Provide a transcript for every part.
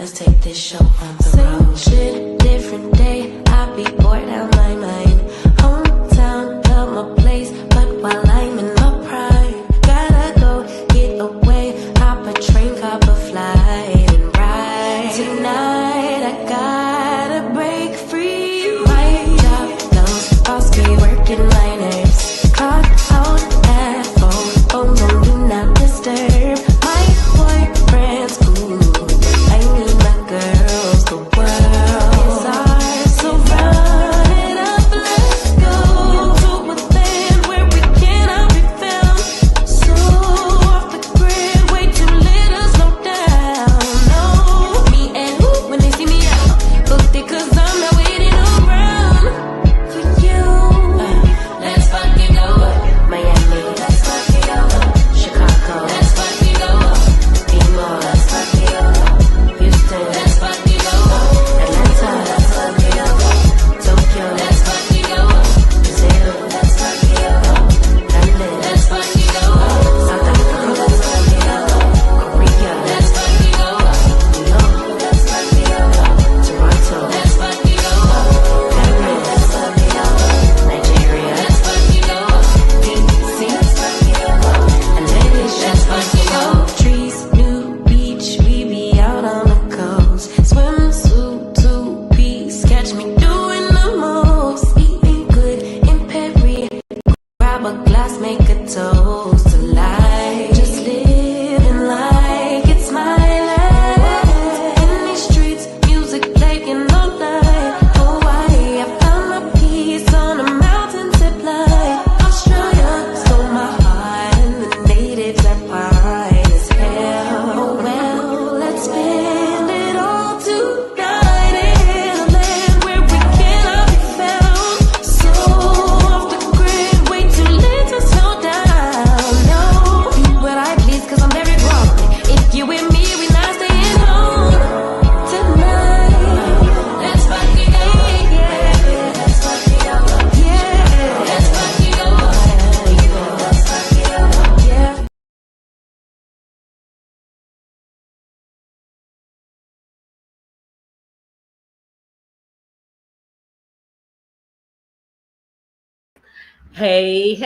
Let's take this show on the road. Shit, different day. I be bored out my mind. Hometown, love my place, but while I'm in my prime, gotta go get away. Hop a train, hop a flight, and ride. Tonight I gotta break free. My job knows boss be working my nerves. Clock out at 4. Oh no, do not disturb. My boyfriend's cool. I need my girls. The world is ours, so run it up. Let's go to a land where we cannot be found. So off the grid, way too little, slow down. No, me and who when they see me out, booked it 'cause I'm not waiting around for you. Let's fucking go Miami. Let's fucking go Chicago. Let's fucking go Dineva. Let's fucking go Houston. Let's fucking go Atlanta. Let's fucking go Tokyo. Let's fucking go Brazil. Let's fucking go London. Let's fucking go South Africa. Let's fucking go Korea. Let's fucking go New York. Let's fucking go Toronto. Let's fucking go Paris. Let's fucking go Nigeria. Let's fucking go DC. Let's fucking go LA. Let's fucking go trees, new beach. We be out on the coast. Swimsuit, 2-piece. Catch me doing the most. Eating good in Paris. Grab a glass, make a toast to life. Just living like it's my life. In these streets, music playing all night. Hawaii, I found my peace on a mountain zip line. Australia stole my heart, and the natives are fine as hell. Oh well, let's spend it all tonight in a land where we cannot be found. So off the grid, way too late to slow down. No, do what I please 'cause I'm very grown. If you with me, we not staying home tonight. Let's fucking go, yeah. Let's fucking go, yeah. Let's fucking go, let's fucking go, yeah. Hey,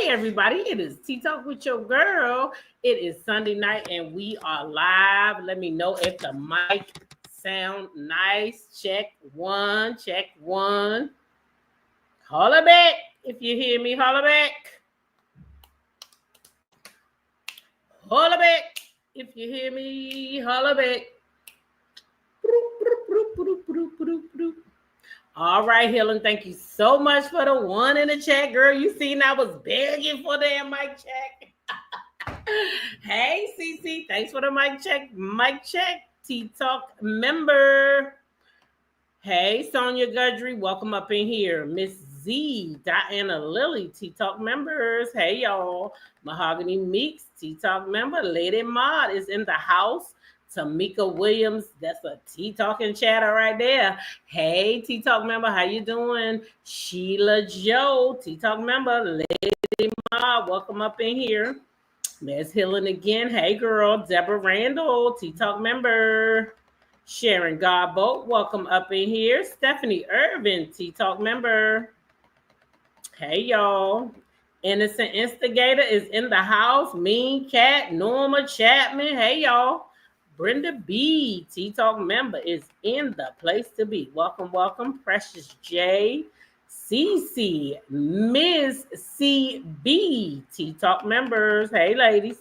everybody. It is Tea Talk with your girl. It is Sunday night and we are live. Let me know if the mic sound nice. Check one. Holla back. If you hear me, holla back. Holla back. If you hear me, holla back. All right, Helen, thank you so much for the one in the chat, girl. You seen I was begging for that mic check. Hey, CC, thanks for the mic check. Mic check, Tea Talk member. Hey, Sonia Gudry, welcome up in here. Miss Z, Diana Lily, Tea Talk members. Hey, y'all. Mahogany Meeks, Tea Talk member. Lady Maud is in the house. Tamika Williams, that's a Tea Talking chatter right there. Hey, Tea Talk member, how you doing? Sheila Joe, Tea Talk member. Lady Ma, welcome up in here. There's Helen again. Hey, girl. Deborah Randall, Tea Talk member. Sharon Godbolt, welcome up in here. Stephanie Irvin, Tea Talk member. Hey, y'all. Innocent Instigator is in the house. Mean Cat, Norma Chapman. Hey, y'all. Brenda B, Tea Talk member, is in the place to be. Welcome. Precious J, CC, Ms. CB, Tea Talk members. Hey, ladies.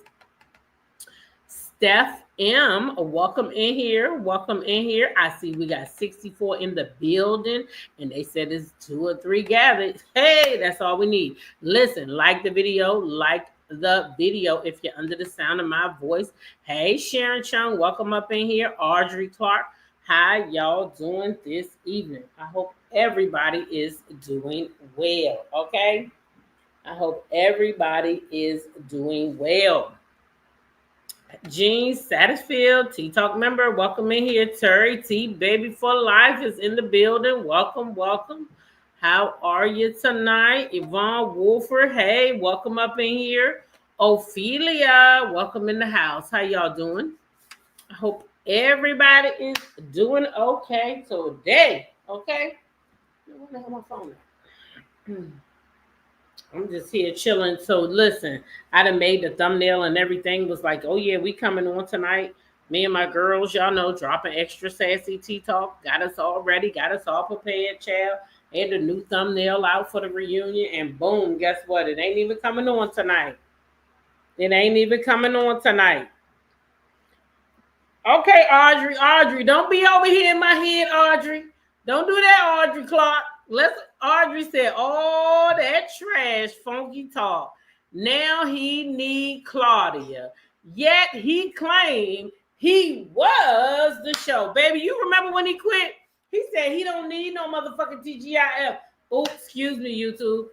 Steph M, welcome in here. I see we got 64 in the building, and they said it's 2 or 3 gathered. Hey, that's all we need. Listen, like the video if you're under the sound of my voice. Hey, Sharon Chung, welcome up in here. Audrey Clark, how y'all doing this evening? I hope everybody is doing well, okay? I hope everybody is doing well. Jean Satterfield, Tea Talk member, welcome in here. Terry T, Baby for Life is in the building. Welcome. How are you tonight? Yvonne Wolford, hey, welcome up in here. Ophelia, welcome in the house. How y'all doing? I hope Everybody is doing okay today. Okay. Where the hell my phone at? I'm just here chilling. So listen, I done made the thumbnail and everything. Was like, oh yeah, we coming on tonight. Me and my girls, y'all know, dropping extra sassy tea talk. Got us all ready, got us all prepared, child. Had the new thumbnail out for the reunion, and boom, guess what? It ain't even coming on tonight. It ain't even coming on tonight. Okay, Audrey, don't be over here in my head, Audrey. Don't do that, Audrey Clark. Audrey said all that trash, funky talk. Now he need Claudia. Yet he claimed he was the show. Baby, you remember when he quit? He said he don't need no motherfucking TGIF. Oops, excuse me, YouTube.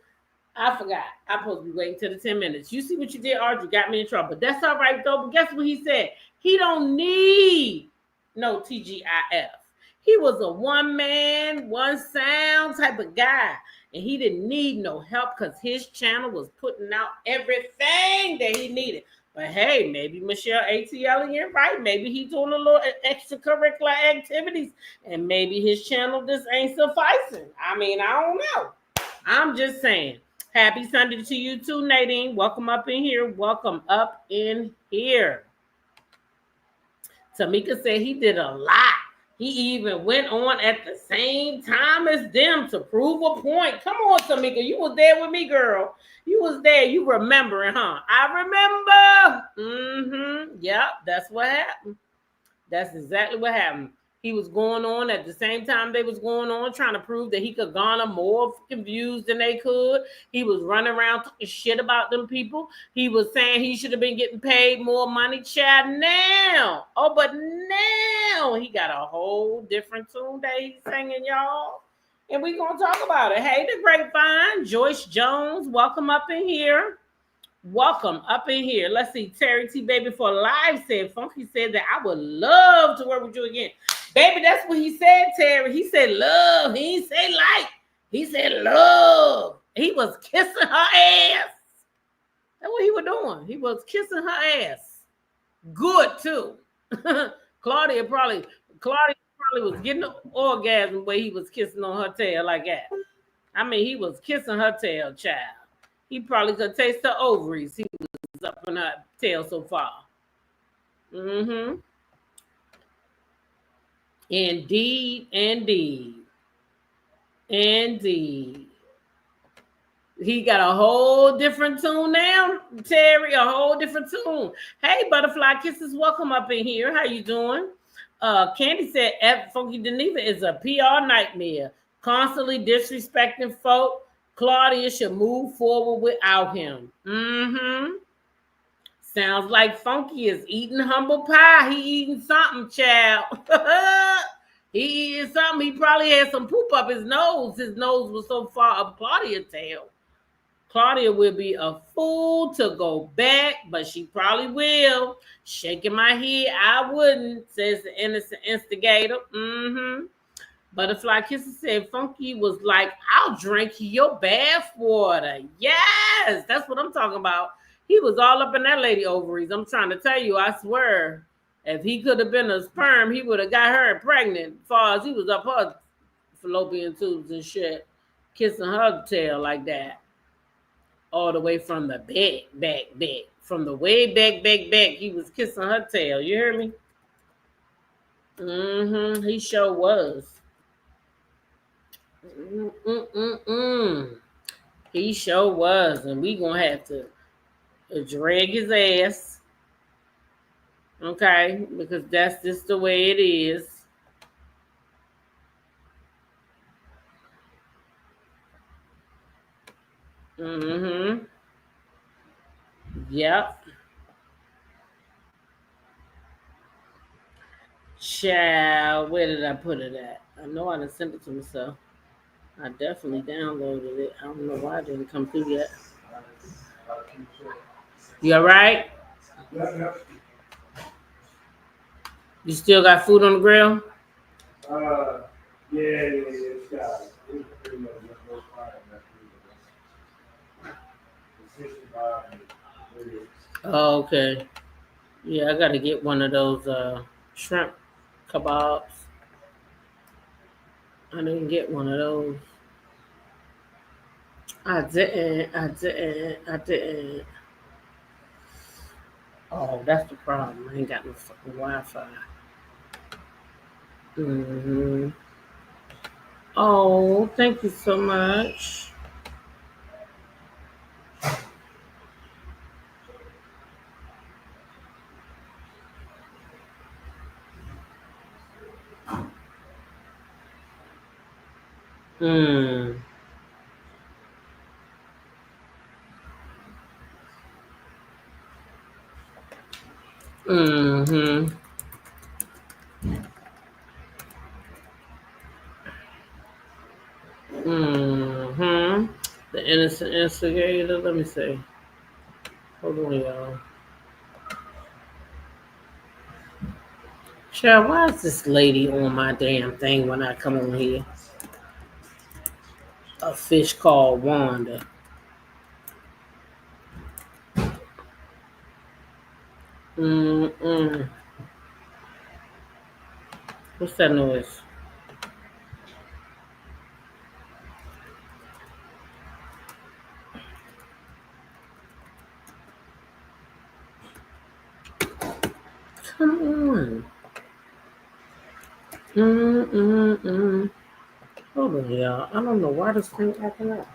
I forgot. I'm supposed to be waiting till the 10 minutes. You see what you did, Audrey? Got me in trouble. But that's all right, though. But guess what he said? He don't need no TGIF. He was a one man, one sound type of guy. And he didn't need no help because his channel was putting out everything that he needed. But hey, maybe Michelle ATL ain't right. Maybe he doing a little extracurricular activities. And maybe his channel just ain't sufficing. I mean, I don't know. I'm just saying. Happy Sunday to you too, Nadine. Welcome up in here. Welcome up in here. Tamika said he did a lot. He even went on at the same time as them to prove a point. Come on, Tamika. You was there with me, girl. You was there. You remembering, huh? I remember. Yep, that's what happened. That's exactly what happened. He was going on at the same time they was going on, trying to prove that he could garner more views than they could. He was running around talking shit about them people. He was saying he should have been getting paid more money. Chad, now. Oh, but now he got a whole different tune that he's singing, y'all. And we gonna talk about it. Hey, the grapevine, Joyce Jones, welcome up in here. Welcome up in here. Let's see. Terry T. Baby for Life said, Funky said that I would love to work with you again. Baby, that's what he said, Terry. He said love. He didn't say like. He said love. He was kissing her ass. That's what he was doing. He was kissing her ass. Good, too. Claudia probably was getting an orgasm where he was kissing on her tail like that. I mean, he was kissing her tail, child. He probably could taste the ovaries. He was up in her tail so far. Indeed. He got a whole different tune now, Terry, a whole different tune. Hey, Butterfly Kisses, welcome up in here. How you doing? Candy said, Funky Dineva is a PR nightmare, constantly disrespecting folk. Claudia should move forward without him. Sounds like Funky is eating humble pie. He eating something, child. He eating something. He probably had some poop up his nose. His nose was so far up Claudia's tail. Claudia will be a fool to go back, but she probably will. Shaking my head, I wouldn't, says the innocent instigator. Butterfly Kisses said Funky was like, I'll drink your bath water. Yes, that's what I'm talking about. He was all up in that lady ovaries. I'm trying to tell you, I swear. If he could have been a sperm, he would have got her pregnant. As far as he was up her fallopian tubes and shit, kissing her tail like that. All the way from the back. From the way back, he was kissing her tail. You hear me? He sure was. He sure was, and we gonna have to drag his ass, okay? Because that's just the way it is. Yep. Child, where did I put it at? I know I done sent it to myself. I definitely downloaded it. I don't know why it didn't come through yet. You all right? You still got food on the grill? Yeah. Oh, okay. Yeah, I gotta get one of those shrimp Kebabs. I didn't get one of those. I didn't. Oh, that's the problem. I ain't got no fucking Wi-Fi. Hmm. Oh, thank you so much. Mm. Mm-hmm. Mm-hmm. The innocent instigator. Let me see. Hold on, y'all. Child, why is this lady on my damn thing when I come on here? A fish called Wanda. Mm-mm. What's that noise? Come on. Mm-mm-mm. Hold on, y'all. I don't know why this thing acting up.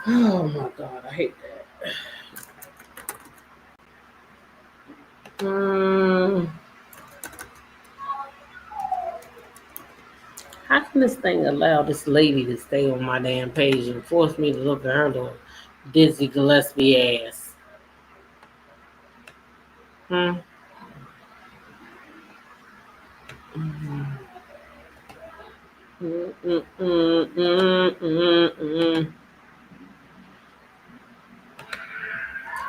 Oh my god, I hate that. Mm, how can this thing allow this lady to stay on my damn page and force me to look at her little Dizzy Gillespie ass? Hmm. Mm-mm-mm-mm-mm-mm.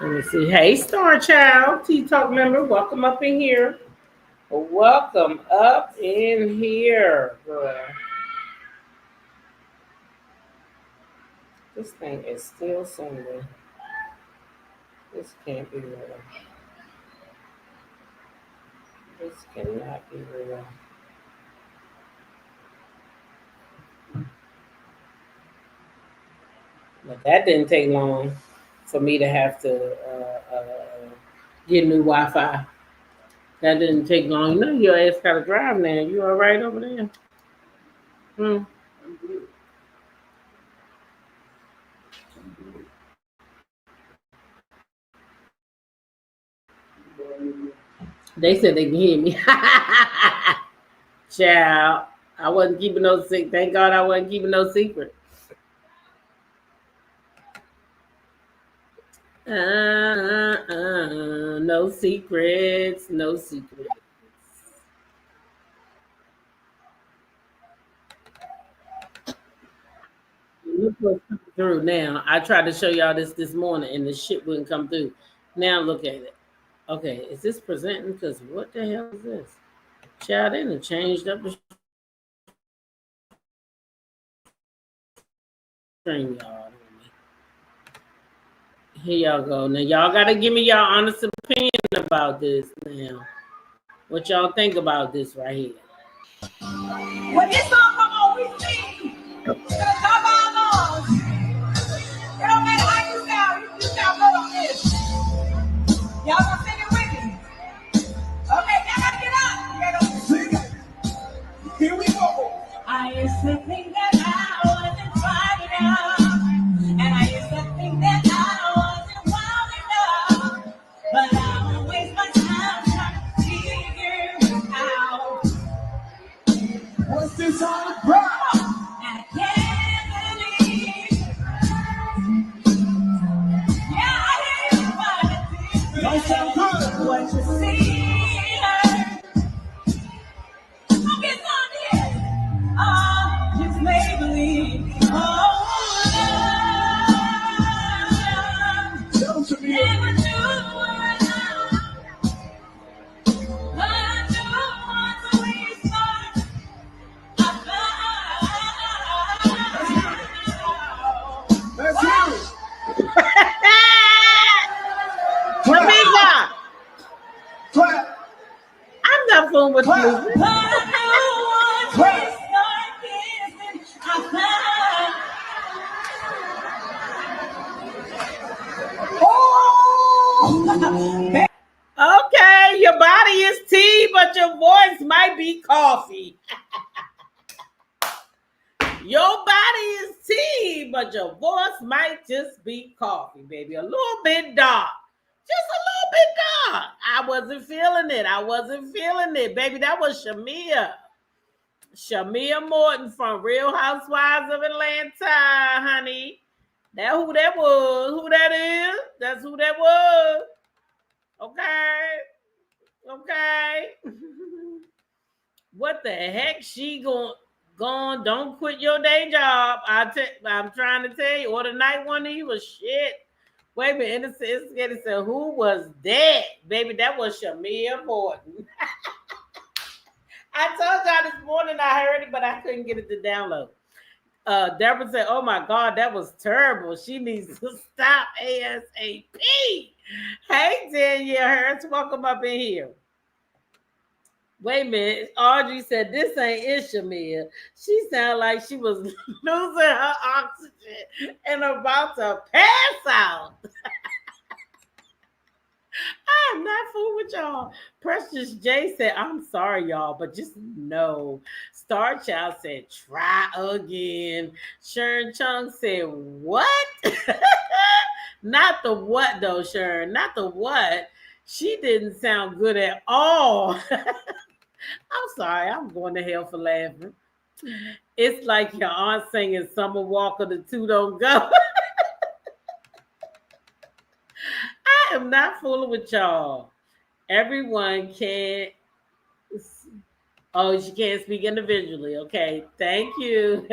Let me see. Hey, Star Child, T Talk member, welcome up in here. Welcome up in here, girl. This thing is still sending. This can't be real. This cannot be real. But that didn't take long for me to have to get new Wi-Fi. That didn't take long. You know your ass got to drive now. You all right over there? Hmm. They said they can hear me. Child, I wasn't keeping no secret. Thank God I wasn't keeping no secret. No secrets. No secrets. Look what's coming through now. I tried to show y'all this morning and the shit wouldn't come through. Now look at it. Okay, is this presenting? Because what the hell is this? Child, they done changed up the string, y'all. Here y'all go. Now y'all gotta give me y'all honest opinion about this now. What y'all think about this right here? When this song come on, we sing. Come on. It don't matter how you sound. You sound good on this. Y'all gonna sing it with me? Okay, y'all gotta get up. Sing it. Here we go. I used to think that I wasn't fine enough, and I used to think that I wasn't wild enough, but I would waste my time trying to figure out what's this all about. I can't believe, yeah, I hear you, but it don't sound good. What you see, don't get on here. Just make believe. Oh, love. Tell to me. Never knew what I knew what we start. I Okay, your body is tea, but your voice might be coffee. Your body is tea, but your voice might just be coffee, baby. A little bit dark. Just a little bit dark. I wasn't feeling it. I wasn't feeling it, baby. That was Shamea. Shamea Morton from Real Housewives of Atlanta, honey. That who that was. Who that is. That's who that was. Okay. Okay. What the heck she going? Don't quit your day job. I'm trying to tell you. Or the night one he was shit. Wait a minute. It said, who was that? Baby, that was Shamea Morton. I told y'all this morning I heard it, but I couldn't get it to download. Deborah said, oh my God, that was terrible. She needs to stop ASAP. Hey, Danielle Harris, welcome up in here. Wait a minute. Audrey said, this ain't Ishamia. She sounded like she was losing her oxygen and about to pass out. I'm not fooling with y'all. Precious J said, I'm sorry, y'all, but just know. Star Child said, try again. Sharon Chung said, what? Not the what, though, Sharon. Not the what. She didn't sound good at all. I'm sorry. I'm going to hell for laughing. It's like your aunt singing Summer Walker, the two don't go. I am not fooling with y'all. Everyone can't. Oh, she can't speak individually. Okay, thank you.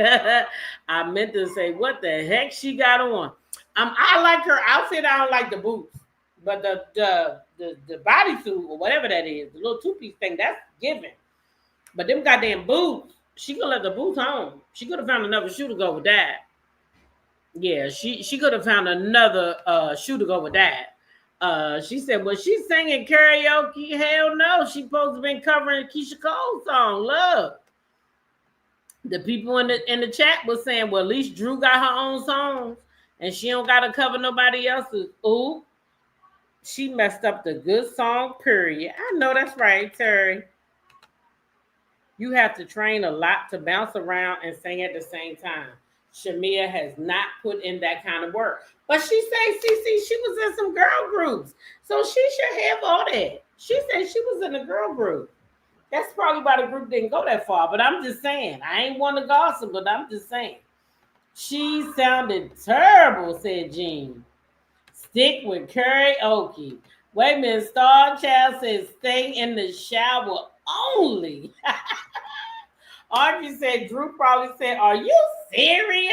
I meant to say, what the heck she got on? I like her outfit. I don't like the boots, but the bodysuit or whatever that is, the little two-piece thing, that's given. But them goddamn boots, she could let the boots home. She could have found another shoe to go with that. Yeah, she could have found another shoe to go with that. She said, well, she's singing karaoke. Hell no, she supposed to been covering Keisha Cole's song, Love. The people in the chat was saying, well, at least Drew got her own songs and she don't gotta cover nobody else's. Ooh, she messed up the good song, period. I know that's right, Terry. You have to train a lot to bounce around and sing at the same time. Shamea has not put in that kind of work. But she said, CC, she was in some girl groups. So she should have all that. She said she was in a girl group. That's probably why the group didn't go that far. But I'm just saying. I ain't want to gossip, but I'm just saying. She sounded terrible, said Jean. Stick with karaoke. Wait a minute. Star Child says stay in the shower only. Audrey said, Drew probably said, are you serious?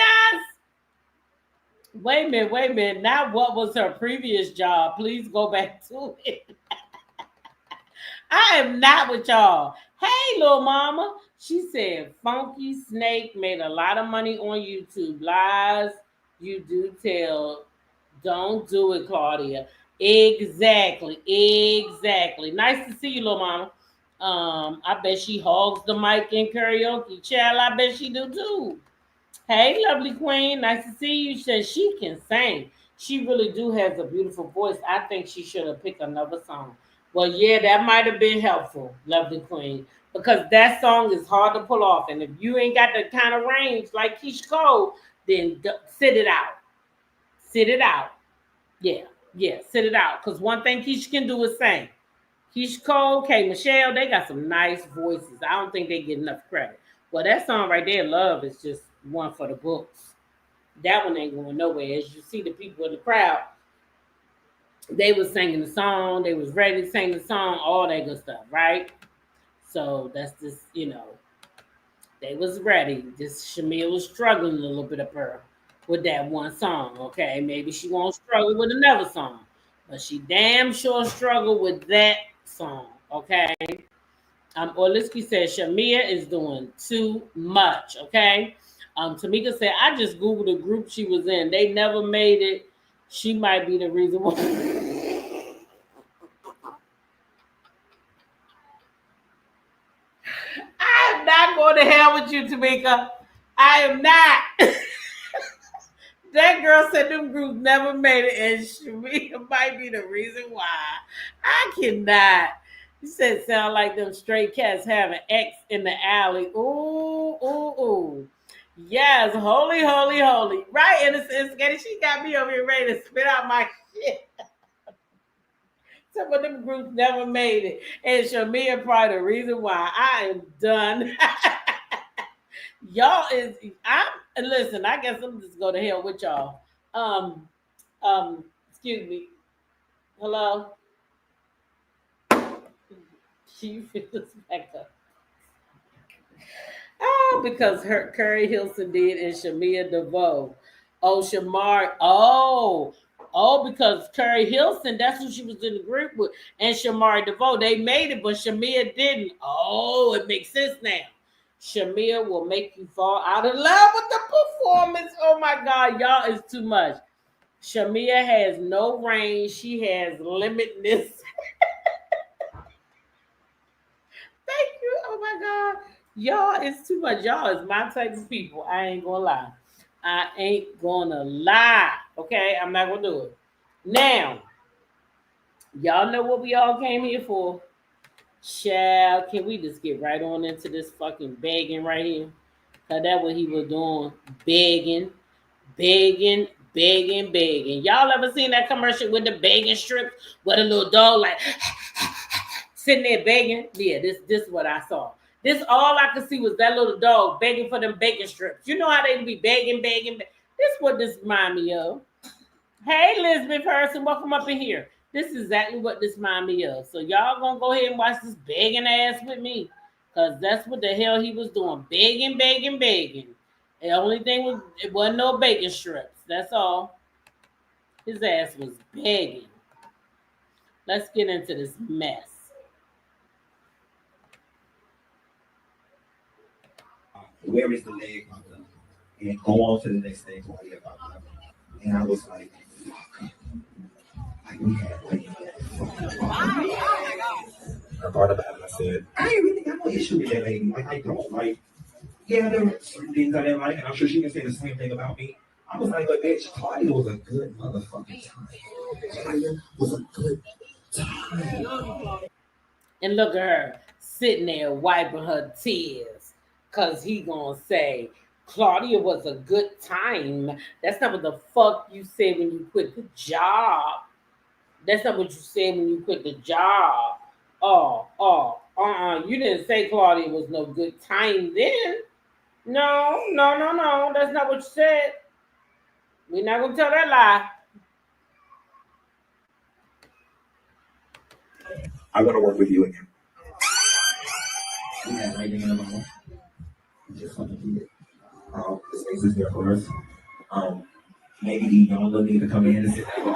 Wait a minute. Now, what was her previous job? Please go back to it. I am not with y'all. Hey, little mama. She said, Funky Snake made a lot of money on YouTube. Lies you do tell. Don't do it, Claudia. Exactly. Nice to see you, little mama. I bet she hogs the mic in karaoke. Child, I bet she do too. Hey, lovely queen. Nice to see you. She said she can sing. She really do has a beautiful voice. I think she should have picked another song. Well, yeah, that might have been helpful, lovely queen, because that song is hard to pull off. And if you ain't got the kind of range like Keisha Cole, then sit it out. Sit it out. Yeah, sit it out. Because one thing Keisha can do is sing. Keisha Cole, K. Michelle, they got some nice voices. I don't think they get enough credit. Well, that song right there, Love, is just one for the books. That one ain't going nowhere. As you see the people in the crowd, they was singing the song. They was ready to sing the song, all that good stuff, right? So that's just, they was ready. Just Shamea was struggling a little bit of her with that one song, okay? Maybe she won't struggle with another song, but she damn sure struggled with that song, okay? Orliski said Shamea is doing too much, okay? Tamika said, I just Googled the group she was in. They never made it. She might be the reason why. not going to hell with you, Tamika. I am not. That girl said them groups never made it, and Shamea might be the reason why. I cannot. He said, sound like them stray cats having X in the alley. Ooh, ooh, ooh. Yes, holy, holy, holy. Right, and it's she got me over here ready to spit out my shit. Some of them groups never made it. And Shamea probably the reason why. I am done. Y'all is listen, I guess I'm just go to hell with y'all. Um, excuse me. Hello? She feels back up. Oh, because her Curry Hilson did and Shamea DeVoe. Oh, Shamar. Oh, because Curry Hilson, that's who she was in the group with. And Shamar DeVoe, they made it, but Shamea didn't. Oh, it makes sense now. Shamea will make you fall out of love with the performance. Oh my God, y'all is too much. Shamea has no range. She has limitness. Thank you. Oh my God. Y'all is too much. Y'all is my type of people. I ain't gonna lie. I ain't gonna lie. Okay, I'm not gonna do it. Now, y'all know what we all came here for. Child, can we just get right on into this fucking begging right here? Cause that's what he was doing. Begging, begging, begging, begging. Y'all ever seen that commercial with the begging strips with a little dog like sitting there begging? Yeah, this is what I saw. This all I could see was that little dog begging for them bacon strips. You know how they be begging. This what this remind me of. Hey, Elizabeth Person, welcome up in here. This is exactly what this remind me of. So y'all gonna go ahead and watch this begging ass with me. Because that's what the hell he was doing. Begging. The only thing was, it wasn't no bacon strips. That's all. His ass was begging. Let's get into this mess. Where is the leg? And go on to the next thing. And I was like, we had I thought about it. I said, I ain't really got no issue with that lady. Like, I don't like. Yeah, there were certain things I didn't like, and I'm sure she can say the same thing about me. I was like, but bitch, Claudia was a good motherfucking time. Claudia was a good time. And look at her sitting there wiping her tears. Cause he gonna say Claudia was a good time. That's not what the fuck you said when you quit the job. That's not what you said when you quit the job. You didn't say Claudia was no good time then. No. That's not what you said. We're not gonna tell that lie. I want to work with you again. We have writing in the mall. Just want to keep it. The space is there for us. Maybe the young little need to come in and sit down.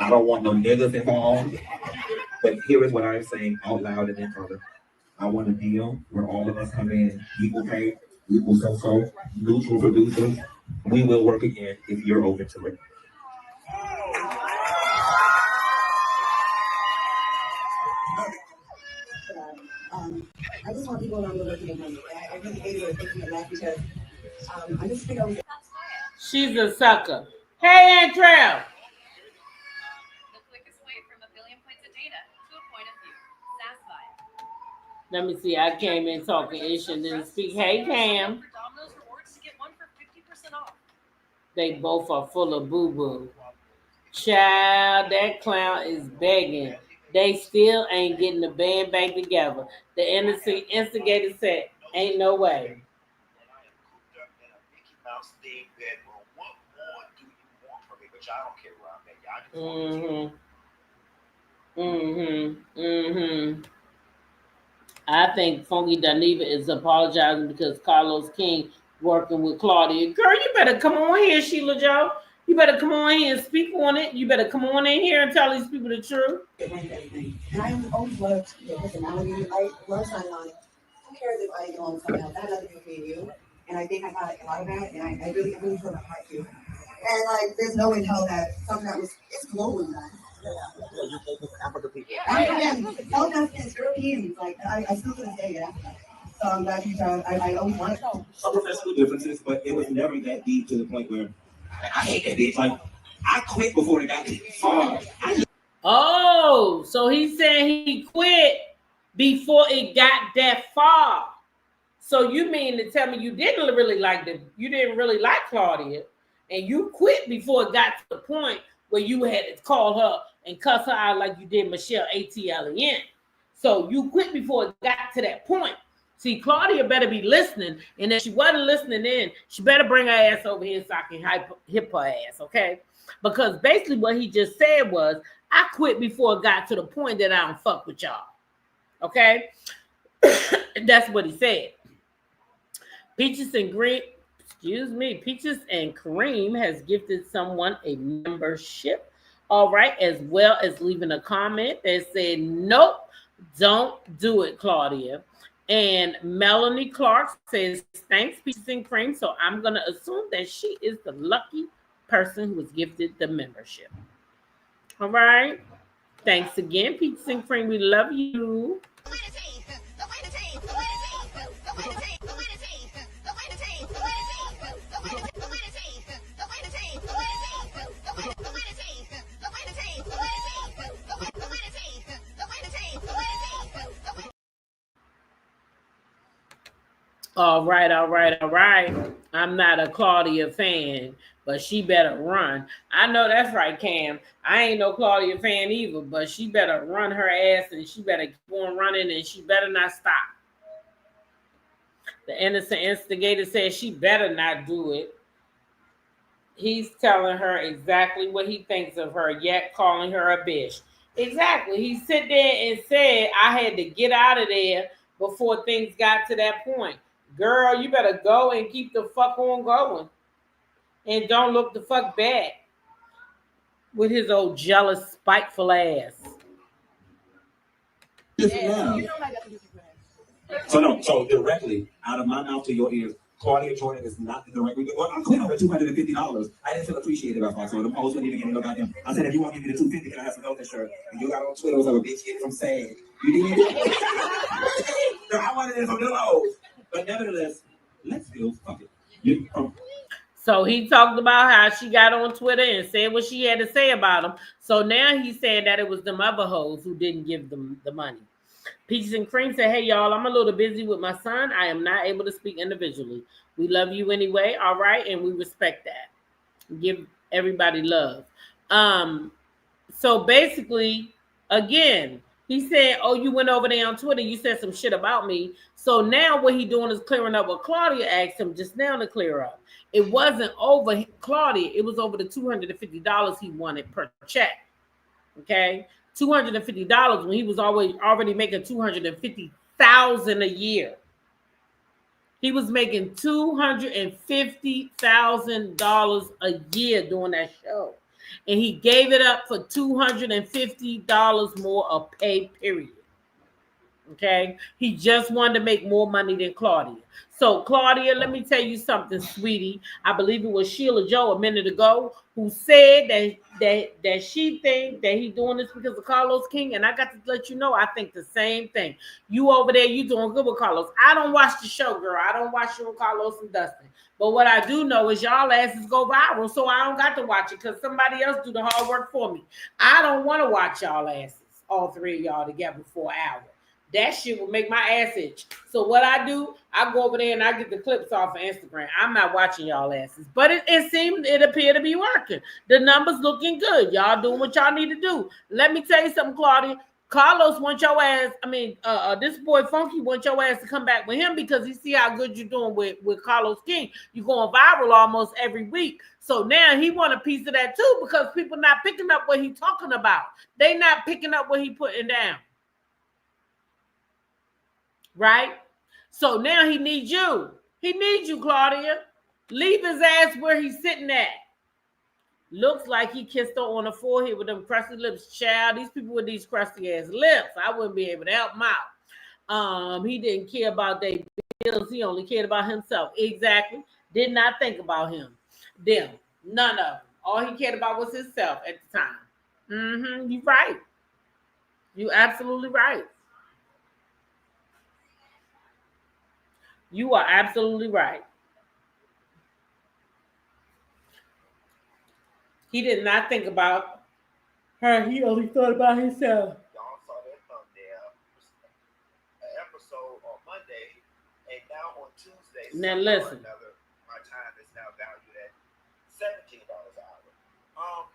I don't want no niggas involved. But here is what I'm saying out loud and in public. I want a deal where all of us come in, equal pay, equal so, neutral producers. We will work again if you're open to it. I just want people to know we're looking at money. I really hate it thinking of that because I just think I was. She's a sucker. Hey, Andrell. The quickest way from 1 billion points of data to a point of view. SAS Let me see. I came in talking ish and didn't speak. Hey, Cam. Domino's rewards to get one for 50% off. They both are full of boo-boo. Child, that clown is begging. They still ain't getting the band back together. The instigator said, ain't no way. I think Funky Dineva is apologizing because Carlos King working with Claudia. Girl, you better come on here, Sheila Joe. You better come on here and speak on it. You better come on in here and tell these people the truth. And I always loved your personality. I love Simon. Who cares if I go on something else? That doesn't mean you. And I think I got a lot of that, and I really feel the heart too. And like, there's no way in hell that something that was, it's global, man. African people. African, South Africans, Europeans, like, I still to this day, yeah. So I'm glad you tried. I always wanted to know. Some professional differences, but it was never that deep to the point where I hate that bitch. Like, I quit before it got far. Oh, so he's saying he quit before it got that far. So you mean to tell me you didn't really like Claudia, and you quit before it got to the point where you had to call her and cuss her out like you did Michelle ATLEN. So you quit before it got to that point. See, Claudia better be listening, and if she wasn't listening in, she better bring her ass over here so I can hip her ass, okay? Because basically what he just said was, I quit before it got to the point that I don't fuck with y'all, okay? That's what he said. Peaches and Cream has gifted someone a membership, all right, as well as leaving a comment that said, nope, don't do it, Claudia. And Melanie Clark says, thanks, Peaches and Cream. So I'm going to assume that she is the lucky person who was gifted the membership. All right. Thanks again, Peaches and Cream. We love you. All right. I'm not a Claudia fan, but she better run. I know that's right, Cam. I ain't no Claudia fan either, but she better run her ass and she better keep on running and she better not stop. The innocent instigator says she better not do it. He's telling her exactly what he thinks of her, yet calling her a bitch. Exactly. He sit there and said, I had to get out of there before things got to that point. Girl, you better go and keep the fuck on going. And don't look the fuck back with his old jealous, spiteful ass. So directly out of my mouth to your ears, Claudia Jordan is not the direct. Well, I'm clear over $250. I didn't feel appreciated about that. So the post wouldn't even give me no goddamn. I said, if you want to give me the $250, can I have some health insurance? And you got on Twitter was like a bitch kid from SAG. You did. No, I wanted it from the lows. But nevertheless, let's go. Fuck it. So he talked about how she got on Twitter and said what she had to say about him. So now he's saying that it was them other hoes who didn't give them the money. Peaches and Cream said, hey, y'all, I'm a little busy with my son. I am not able to speak individually. We love you anyway, all right? And we respect that. Give everybody love. So basically, again, he said, oh, you went over there on Twitter. You said some shit about me. So now what he doing is clearing up what Claudia asked him just now to clear up. It wasn't over Claudia. It was over the $250 he wanted per check. Okay? $250 when he was already making $250,000 a year. He was making $250,000 a year doing that show. And he gave it up for $250 more a pay period. Okay? He just wanted to make more money than Claudia. So, Claudia, let me tell you something, sweetie. I believe it was Sheila Joe a minute ago who said that she thinks that he's doing this because of Carlos King. And I got to let you know, I think the same thing. You over there, you doing good with Carlos. I don't watch the show, girl. I don't watch you and Carlos and Dustin. But what I do know is y'all asses go viral, so I don't got to watch it because somebody else do the hard work for me. I don't want to watch y'all asses, all three of y'all together for an hour. That shit will make my ass itch. So what I do, I go over there and I get the clips off of Instagram. I'm not watching y'all asses. But it appeared to be working. The numbers looking good. Y'all doing what y'all need to do. Let me tell you something, Claudia. Carlos wants your ass, this boy Funky wants your ass to come back with him because he see how good you're doing with Carlos King. You're going viral almost every week. So now he want a piece of that too because people not picking up what he talking about. They not picking up what he putting down. Right? So now he needs you. He needs you, Claudia. Leave his ass where he's sitting at. Looks like he kissed her on the forehead with them crusty lips. Child, these people with these crusty ass lips, I wouldn't be able to help him out. He didn't care about their bills. He only cared about himself. Exactly. Did not think about him. Them. None of them. All he cared about was himself at the time. You right. You absolutely right. You are absolutely right. He did not think about her. He only thought about himself. Y'all saw that thumbnail. An episode on Monday, and now on Tuesday, Now somehow or listen. another, my time is now valued at $17 an hour.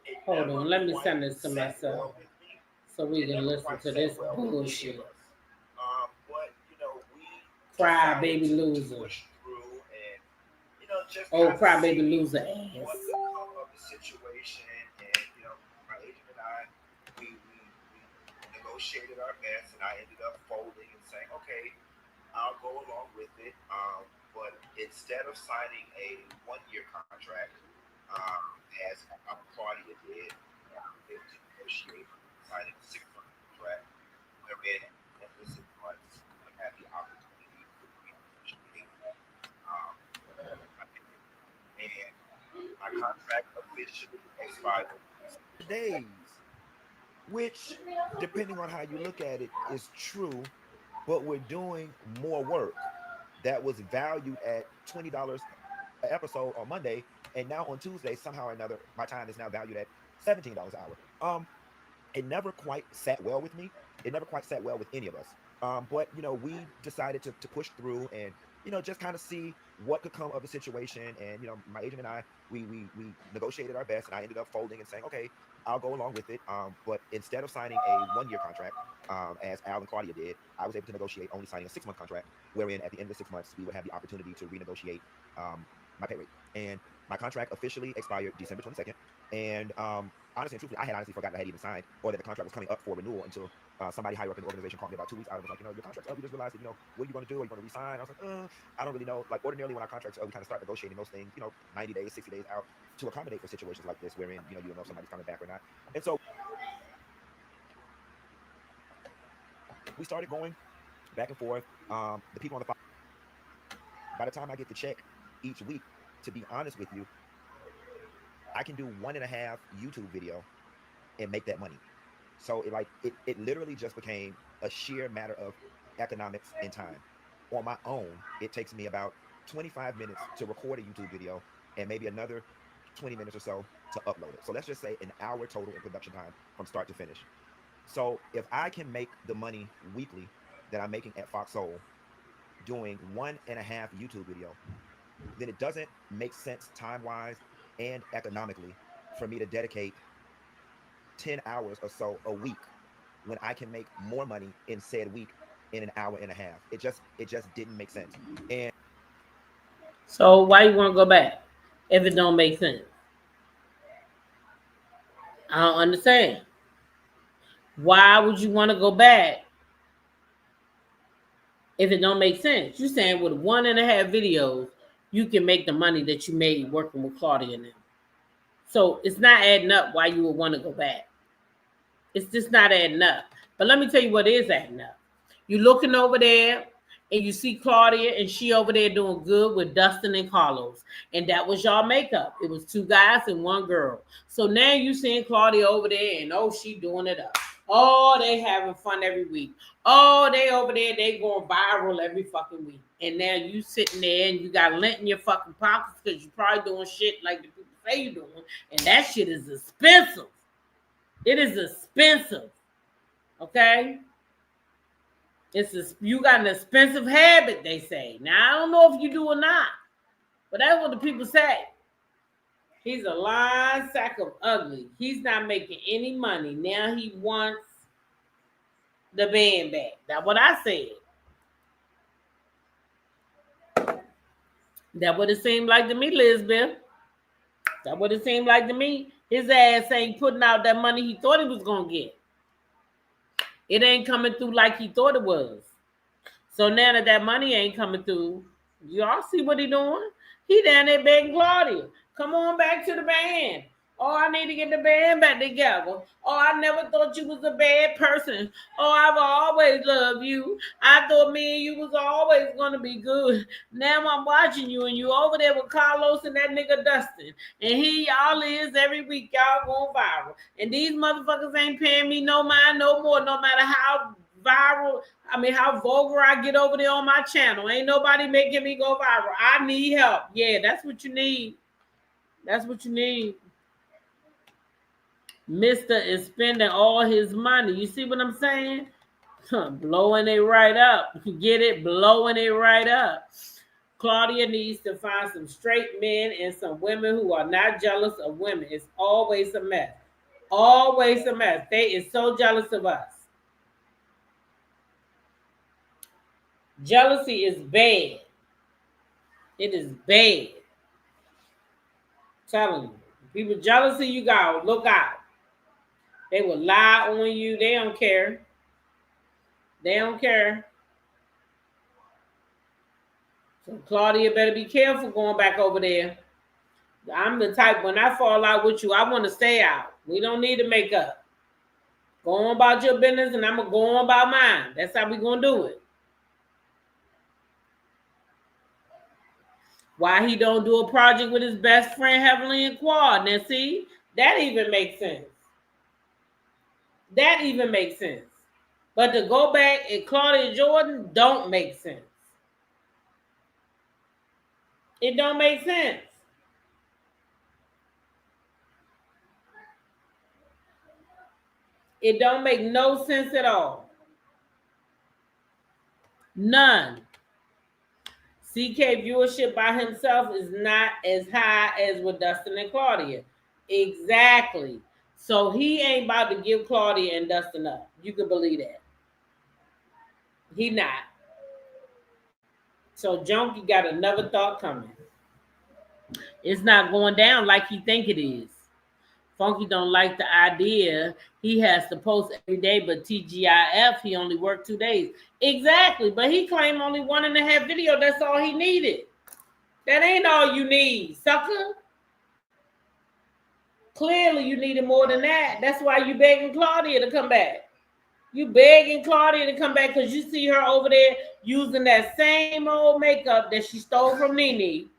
It Hold never on. Let me quite send this to sat myself well with me. so we It can never listen quite to sat this well with any bullshit. of us. But we Cry decided baby to loser. push through and just Oh, kind of cry baby see loser what ass. could come of the situation. And my agent and I, we negotiated our best, and I ended up folding and saying, okay, I'll go along with it. But instead of signing a 1 year contract, as Claudia did, to negotiate signing a 6 month contract, wherein at the 6 months I had the opportunity to renegotiate and my contract officially expired days, which, depending on how you look at it, is true. But we're doing more work that was valued at $20 an episode on Monday, and now on Tuesday, somehow or another, my time is now valued at $17 an hour. It never quite sat well with me. It never quite sat well with any of us. But we decided to push through and just kind of see what could come of the situation. And my agent and I, we negotiated our best, and I ended up folding and saying, okay, I'll go along with it. But instead of signing a 1 year contract, as Al and Claudia did, I was able to negotiate only signing a 6 month contract, wherein at the end of the 6 months we would have the opportunity to renegotiate my pay rate. And my contract officially expired December 22nd. And honestly and truthfully, I had honestly forgotten I had even signed or that the contract was coming up for renewal until somebody higher up in the organization called me about 2 weeks out and was like, your contract's up. We just realized that, what are you going to do? Are you going to resign? I was like, I don't really know. Like ordinarily when our contracts are, we kind of start negotiating those things, 90 days, 60 days out to accommodate for situations like this, wherein, you don't know if somebody's coming back or not. And so we started going back and forth. The people on the phone, by the time I get the check each week, to be honest with you, I can do 1.5 YouTube video and make that money. So it literally just became a sheer matter of economics and time. On my own, it takes me about 25 minutes to record a YouTube video and maybe another 20 minutes or so to upload it. So let's just say an hour total in production time from start to finish. So if I can make the money weekly that I'm making at Fox Soul doing 1.5 YouTube video, then it doesn't make sense time-wise and economically for me to dedicate 10 hours or so a week when I can make more money in said week in an hour and a half. It just didn't make sense. And So why you want to go back if it don't make sense? I don't understand. Why would you want to go back if it don't make sense? You saying with 1.5 videos, you can make the money that you made working with Claudia now. So it's not adding up why you would want to go back. It's just not adding up. But let me tell you what is adding up. You looking over there and you see Claudia and she over there doing good with Dustin and Carlos. And that was y'all makeup. It was 2 guys and 1 girl. So now you seeing Claudia over there and she doing it up. Oh, they having fun every week. Oh, they over there, they going viral every fucking week. And now you sitting there and you got lint in your fucking pockets because you probably doing shit like the people say you doing. And that shit is expensive. It is expensive. Okay? You got an expensive habit, they say. Now, I don't know if you do or not, but that's what the people say. He's a lying sack of ugly. He's not making any money. Now he wants the band back. That's what I said. That what it seemed like to me, Lisbeth. That what it seemed like to me. His ass ain't putting out that money he thought he was going to get. It ain't coming through like he thought it was. So now that money ain't coming through, y'all see what he doing? He down there begging Claudia, come on back to the band. Oh, I need to get the band back together. Oh, I never thought you was a bad person. Oh, I've always loved you. I thought me and you was always going to be good. Now I'm watching you and you over there with Carlos and that nigga Dustin. And y'all is every week, y'all going viral. And these motherfuckers ain't paying me no mind no more, no matter how viral. I mean, how vulgar I get over there on my channel. Ain't nobody making me go viral. I need help. Yeah, that's what you need. That's what you need. Mister is spending all his money. You see what I'm saying? Blowing it right up. Get it? Blowing it right up. Claudia needs to find some straight men and some women who are not jealous of women. It's always a mess. Always a mess. They is so jealous of us. Jealousy is bad. It is bad. I'm telling you. People jealousy, you got look out. They will lie on you. They don't care. They don't care. So Claudia better be careful going back over there. I'm the type, when I fall out with you, I want to stay out. We don't need to make up. Go on about your business and I'm going to go on about mine. That's how we going to do it. Why he don't do a project with his best friend Heavenly and Quad. Now see, that even makes sense. That even makes sense. But to go back and Claudia Jordan don't make sense. It don't make sense. It don't make no sense at all. None. CK viewership by himself is not as high as with Dustin and Claudia. Exactly. So he ain't about to give Claudia and Dustin up. You can believe that. He not. So Junkie got another thought coming. It's not going down like he think it is. Funky don't like the idea he has to post every day, but TGIF, he only worked 2 days. Exactly, but he claimed only 1.5 video. That's all he needed. That ain't all you need, sucker. Clearly, you needed more than that. That's why you begging Claudia to come back. You begging Claudia to come back because you see her over there using that same old makeup that she stole from Nene.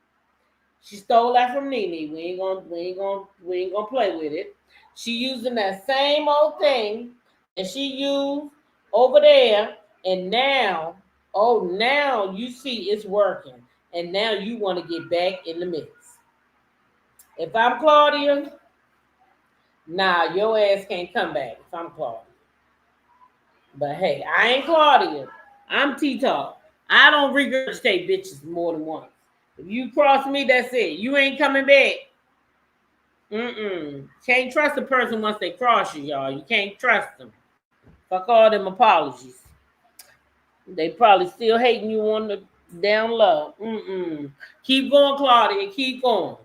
She stole that from Nene. We ain't gonna play with it. She using that same old thing that she used over there, and now, now you see it's working, and now you want to get back in the mix. If I'm Claudia, nah, your ass can't come back. If I'm Claudia, but hey, I ain't Claudia. I'm T-Talk. I don't regurgitate bitches more than once. If you cross me, that's it. You ain't coming back. Can't trust a person once they cross you, y'all. You can't trust them. Fuck all them apologies. They probably still hating you on the down low. Keep going, Claudia. Keep going.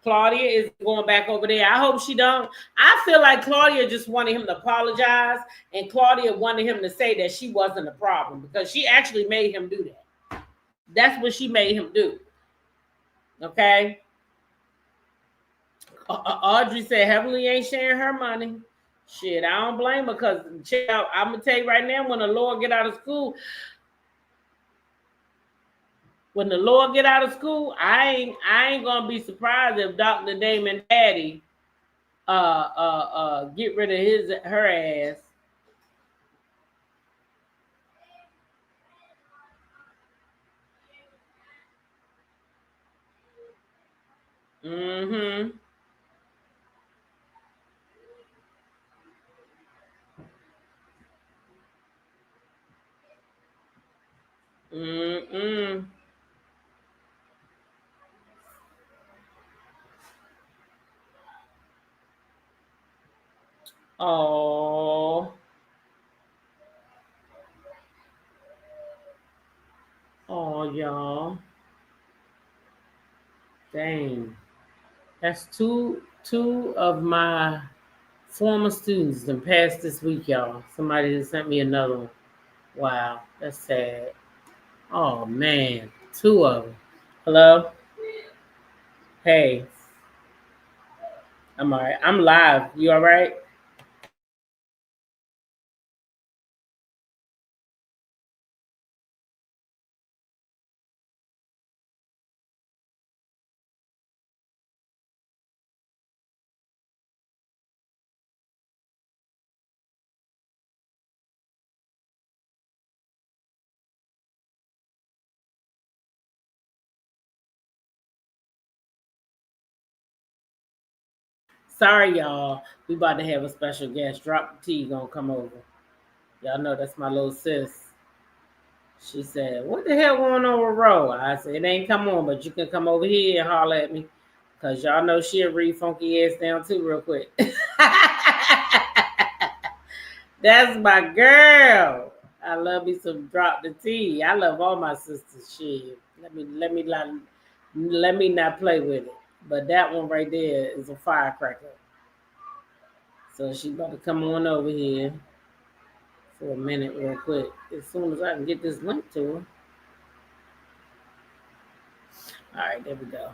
Claudia is going back over there. I hope she don't. I feel like Claudia just wanted him to apologize, and Claudia wanted him to say that she wasn't a problem because she actually made him do that. That's what she made him do. Okay? Audrey said Heavenly ain't sharing her money. Shit, I don't blame her because I'm gonna tell you right now, when the Lord get out of school, I ain't gonna be surprised if Dr. Damon Daddy get rid of her ass. Oh, y'all. Dang. That's two of my former students that passed this week, y'all. Somebody just sent me another one. Wow, that's sad. Oh man, 2 of them. Hello? Hey. I'm all right. I'm live. You all right? Sorry, y'all. We about to have a special guest. Drop the T gonna come over. Y'all know that's my little sis. She said, "What the hell going on with Ro?" I said, "It ain't come on, but you can come over here and holler at me, cause y'all know she'll read funky ass down too real quick." That's my girl. I love me some drop the T. I love all my sisters. Shit. Let me not play with it. But that one right there is a firecracker. So she about to come on over here for a minute real quick. As soon as I can get this link to her. All right, there we go.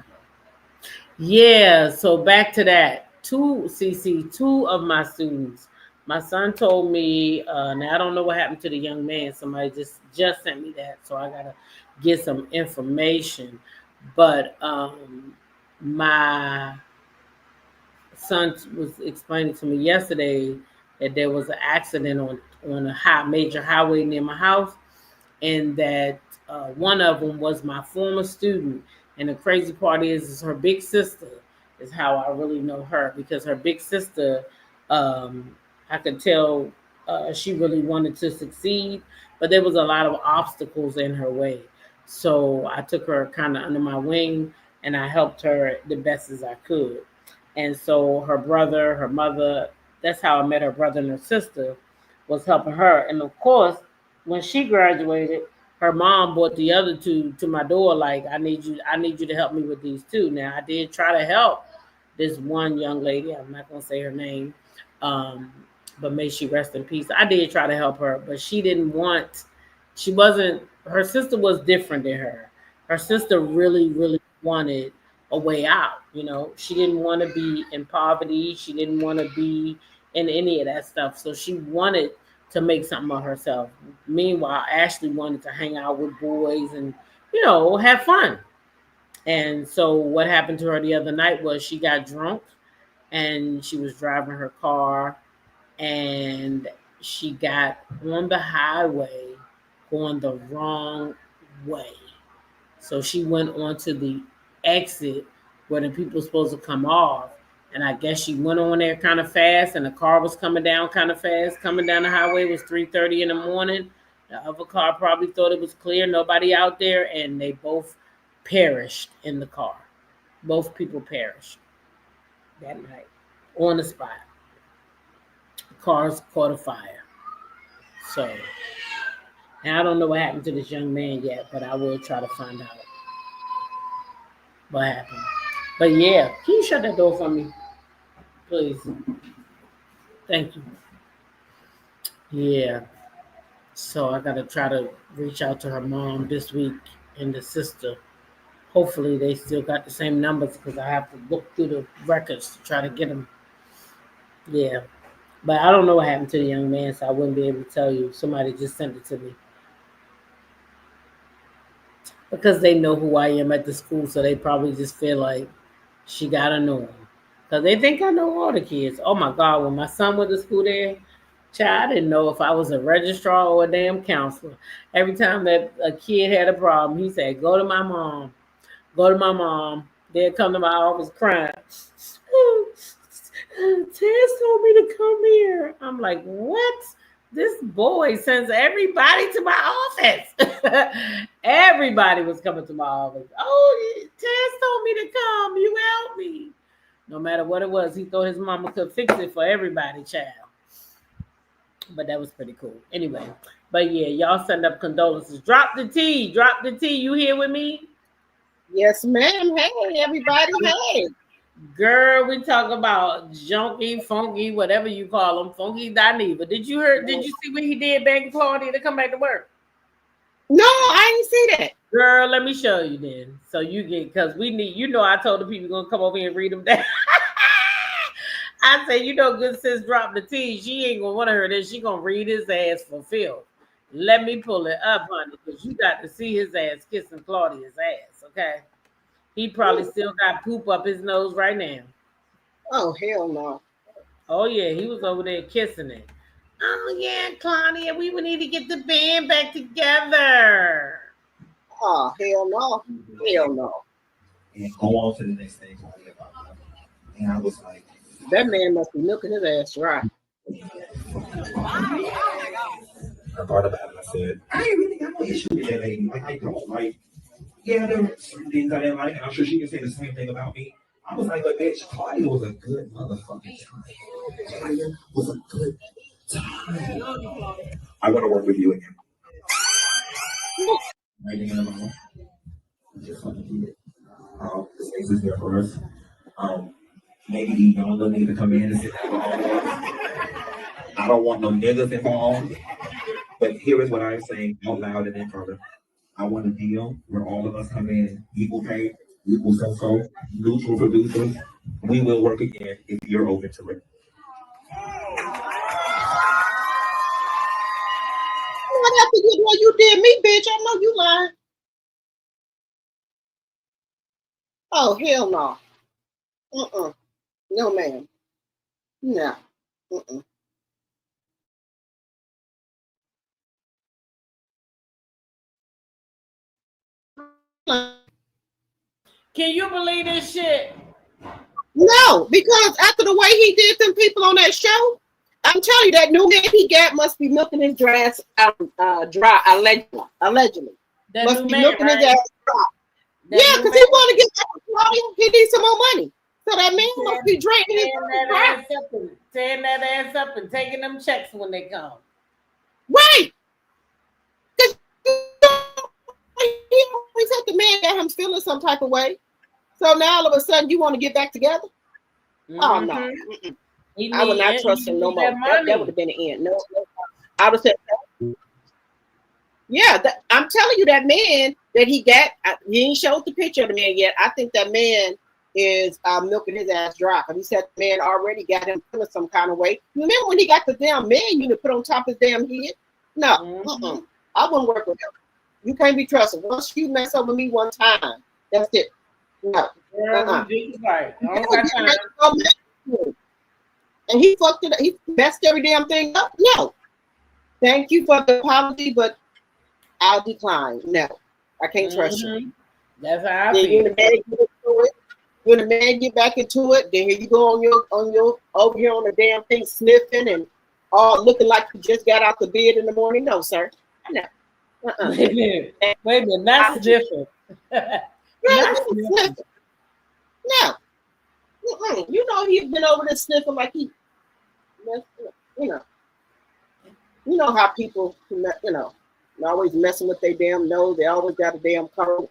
Yeah, so back to that. Two of my students. My son told me, now I don't know what happened to the young man. Somebody just sent me that, so I gotta get some information. But my son was explaining to me yesterday that there was an accident on a major highway near my house, and that one of them was my former student. And the crazy part is her big sister is how I really know her, because her big sister, I could tell she really wanted to succeed, but there was a lot of obstacles in her way. So I took her kind of under my wing, and I helped her the best as I could. And so her brother, her mother, that's how I met her brother and her sister, was helping her. And of course, when she graduated, her mom brought the other two to my door, like, I need you to help me with these two. Now I did try to help this one young lady. I'm not gonna say her name, but may she rest in peace. I did try to help her, but she wasn't, her sister was different than her. Her sister really, really wanted a way out. She didn't want to be in poverty. She didn't want to be in any of that stuff. So she wanted to make something of herself. Meanwhile, Ashley wanted to hang out with boys and, have fun. And so what happened to her the other night was she got drunk and she was driving her car, and she got on the highway going the wrong way. So she went onto the exit where the people were supposed to come off. And I guess she went on there kind of fast, and the car was coming down kind of fast. Coming down the highway, it was 3:30 in the morning. The other car probably thought it was clear, nobody out there, and they both perished in the car. Both people perished that night on the spot. Cars caught a fire. So, and I don't know what happened to this young man yet, but I will try to find out what happened. But yeah, can you shut that door for me, please? Thank you. Yeah. So I gotta try to reach out to her mom this week and the sister. Hopefully they still got the same numbers, because I have to look through the records to try to get them. Yeah. But I don't know what happened to the young man, so I wouldn't be able to tell you. Somebody just sent it to me. Because they know who I am at the school, so they probably just feel like she gotta know him. Because they think I know all the kids. Oh my God, when my son went to school there, child, I didn't know if I was a registrar or a damn counselor. Every time that a kid had a problem, he said, go to my mom. Go to my mom. They'd come to my office crying. Tess told me to come here. I'm like, what? This boy sends everybody to my office. Everybody was coming to my office. Oh, Tess told me to come. You help me. No matter what it was, he thought his mama could fix it for everybody, child. But that was pretty cool. Anyway, but yeah, y'all send up condolences. Drop the T. Drop the T. You here with me? Yes, ma'am. Hey, everybody. Hey. Girl, we talk about junky, funky, whatever you call them, funky Dineva. Did you see what he did begging Claudia to come back to work? No, I didn't see that. Girl, let me show you then. So you get, because we need, I told the people gonna come over here and read them down. I said, good sis drop the T. She ain't gonna want to hear this. She gonna read his ass for Phil. Let me pull it up, honey, because you got to see his ass kissing Claudia's ass, okay? He probably still got poop up his nose right now. Oh, hell no. Oh, yeah, he was over there kissing it. Oh, yeah, Claudia, we would need to get the band back together. Oh, hell no. Hell no. And go on to the next thing, Claudia, about nothing. And I was like, That man must be milking his ass dry. I thought about it. I said, I ain't really got no issue with that lady. Like, I don't like. Yeah, there were certain things I didn't like, and I'm sure she can say the same thing about me. I was like, but bitch, Claudia was a good motherfucking time. Claudia was a good time. I want to work with you again. Writing in the memo. Just want to keep it. The space is there for us. Maybe the young little nigga to come in and sit down with all of us. I don't want no niggas involved. But here is what I'm saying out loud and in public. I want a deal where all of us come in equal pay, equal so-so, neutral producers. We will work again if you're open to it. What happened to what you did me, bitch? I know you lying. Oh, hell no. No, ma'am. No. Can you believe this shit? No, because after the way he did them people on that show, I'm telling you that new man he got must be milking his ass dry, allegedly. That Must new be man, milking right? his ass dry. That Yeah, new because man. he want to get back to Claudia. He needs some more money. So that man must be draining his Tearing that ass up and taking them checks when they come. right. Because he always had the man got him feeling some type of way. So now all of a sudden you want to get back together? Oh no. I would not trust him no more. That would have been the end. No. I would have said, yeah, I'm telling you, that man that he got, he ain't showed the picture of the man yet. I think that man is milking his ass dry. Because he said the man already got him feeling some kind of way. Remember when he got the damn man unit put on top of his damn head? No, I wouldn't work with him. You can't be trusted. Once you mess up with me one time, that's it. No. Right. And he fucked it up. He messed every damn thing up. No. Thank you for the apology, but I'll decline. No. I can't trust you. That's how I then feel. When the man get back into it, then here you go on your over here on the damn thing sniffing and all looking like you just got out the bed in the morning. No, sir. No. Wait a minute, that's different. No. You know he's been over there sniffing like he, you know how people, always messing with their damn nose. They always got a damn cold.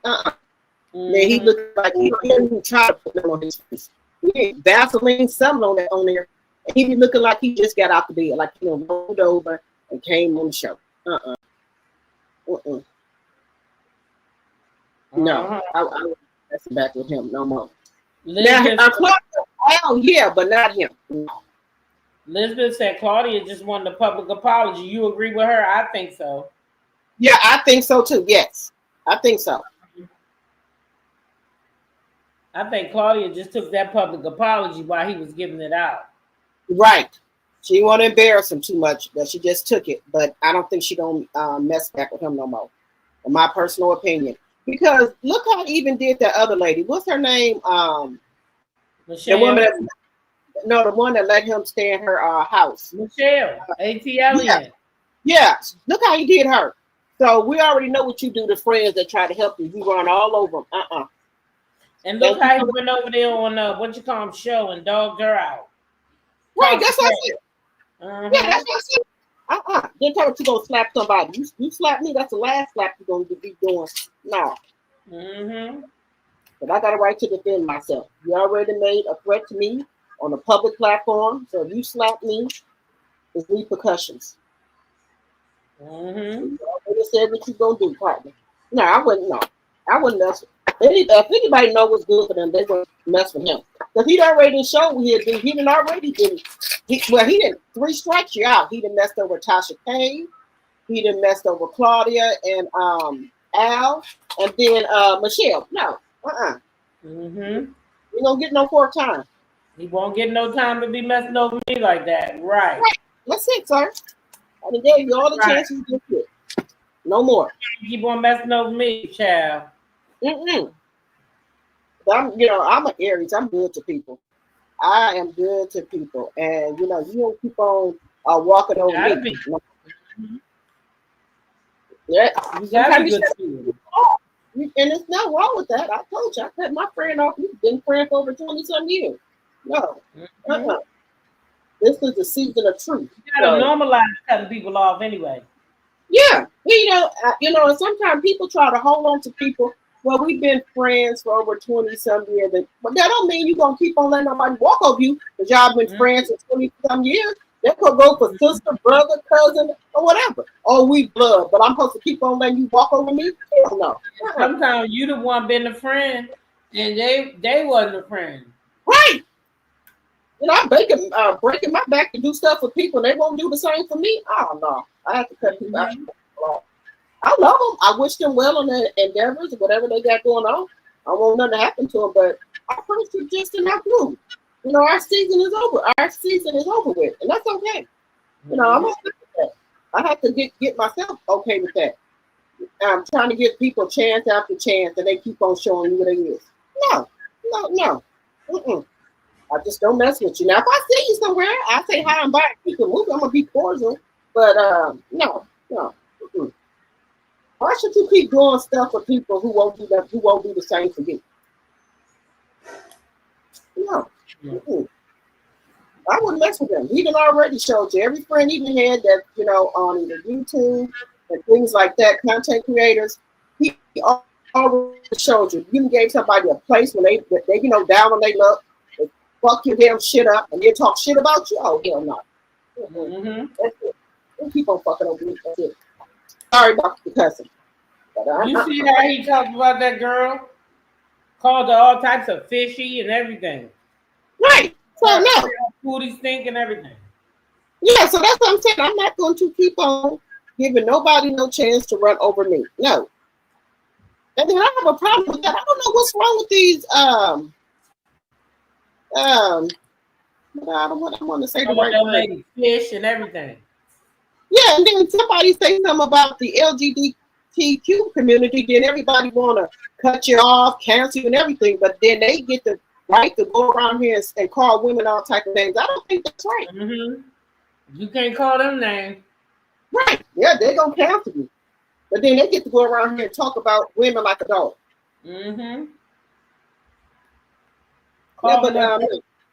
Then he looked like he didn't even try to put them on his face. He ain't Vaseline something on there. And he be looking like he just got out the bed, like rolled over and came on the show. No, I won't mess back with him no more. Now, Claudia, but not him. No. Elizabeth said Claudia just wanted a public apology. You agree with her? I think so. Yeah, I think so too. Yes, I think so. I think Claudia just took that public apology while he was giving it out. Right. She didn't want to embarrass him too much, but she just took it. But I don't think she gonna mess back with him no more. In my personal opinion. Because look how he even did that other lady. What's her name? Michelle. The one that let him stay in her house. Michelle. ATLian. Yeah. Look how he did her. So we already know what you do to friends that try to help you. You run all over them. And look how he went over there on what you call him show and dogged her out. Right, that's what I said. Yeah, that's what I said. Then tell me you gonna slap somebody. You slap me, that's the last slap you're gonna be doing. No. But I got a right to defend myself. You already made a threat to me on a public platform. So if you slap me, there's repercussions. You already said what you gonna do, partner. No, I wouldn't mess. If anybody know what's good for them, they wouldn't mess with him. Because he'd already shown he didn't 3 strikes you out. He done messed over Tasha Kane. He done messed over Claudia and Al, and then Michelle. No, You don't get no 4th time. He won't get no time to be messing over me like that. Right. That's it, sir. I done gave you all the chances you get. No more. Keep on messing over me, child. I'm an Aries. I'm good to people. I am good to people, and you don't keep on walking over me. Yeah, you gotta be good to people. And it's not wrong with that. I told you, I cut my friend off. We've been friends for over 20-some years. No, this is the season of truth. You gotta normalize cutting people off anyway. Yeah, and sometimes people try to hold on to people. Well, we've been friends for over 20-some years, but that don't mean you're gonna keep on letting nobody walk over you because y'all been friends for 20-some years. That could go for sister, brother, cousin, or whatever. Oh, we blood, but I'm supposed to keep on letting you walk over me? Hell no. Sometimes you the one been a friend, and they wasn't a friend. Right. I'm breaking my back to do stuff for people, and they won't do the same for me. Oh no, I have to cut people out. I love them. I wish them well on their endeavors, whatever they got going on. I don't want nothing to happen to them, but our friendship just in our group. Our season is over. Our season is over with, and that's okay. I'm okay with that. I have to get myself okay with that. I'm trying to give people chance after chance, and they keep on showing you what it is. No. I just don't mess with you. Now, if I see you somewhere, I say hi and bye. You can move. I'm gonna be cordial, but no. Why should you keep doing stuff for people who won't do that? Who won't do the same for you? No. I wouldn't mess with them. He done already showed you. Every friend even had that, on either YouTube and things like that, content creators, he already showed you. You gave somebody a place when they down when they look, they fuck your damn shit up and they talk shit about you. Oh, hell no. That's it. They keep on fucking over me. That's it. Sorry about the cussing. You see how he talked about that girl? Called her all types of fishy and everything. Right. So no. Booty stink and everything. Yeah, so that's what I'm saying. I'm not going to keep on giving nobody no chance to run over me. No. And then I have a problem with that. I don't know what's wrong with these I don't want to say the right word. Fish and everything. Yeah, and then somebody say something about the LGBTQ community, then everybody want to cut you off, cancel you and everything, but then they get the right to go around here and call women all type of names. I don't think that's right. You can't call them names. Right. Yeah, they're going to cancel you. But then they get to go around here and talk about women like a dog.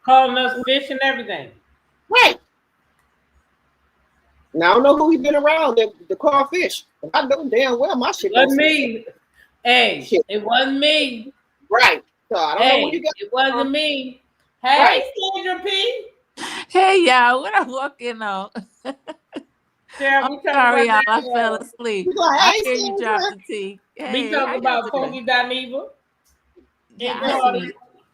Calling us fish and everything. Right. Now I don't know who he been around to call fish. I know damn well my shit wasn't me. Hey, shit. It wasn't me. Right. So I don't know who you got. It wasn't me. Hey, Sandra P. Hey, y'all. What I walking on? Sarah, I'm sorry, y'all. I fell asleep. I hear you drop the tea. Hey, we talking about Kobe Dineva.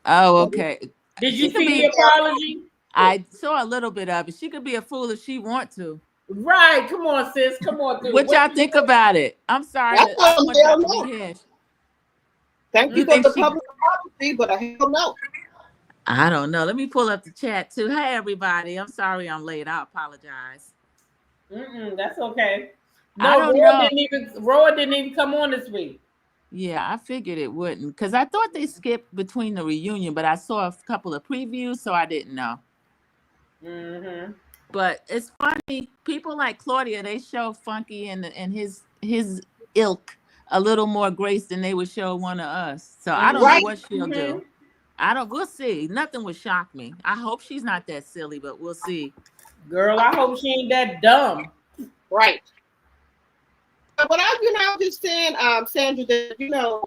Oh, okay. Did you see the apology? I saw a little bit of it. She could be a fool if she want to. Right. Come on, sis. Come on. What y'all think about it? I'm sorry. Thank you for the public apology, but I hell no. I don't know. Let me pull up the chat too. Hey, everybody. I'm sorry I'm late. I apologize. That's okay. No, Roa didn't even come on this week. Yeah, I figured it wouldn't because I thought they skipped between the reunion, but I saw a couple of previews, so I didn't know. But it's funny. People like Claudia, they show Funky and his ilk a little more grace than they would show one of us. So I don't know what she'll do. We'll see. Nothing would shock me. I hope she's not that silly, but we'll see. Girl, I hope she ain't that dumb. Right. But I'm just saying, Sandra, that,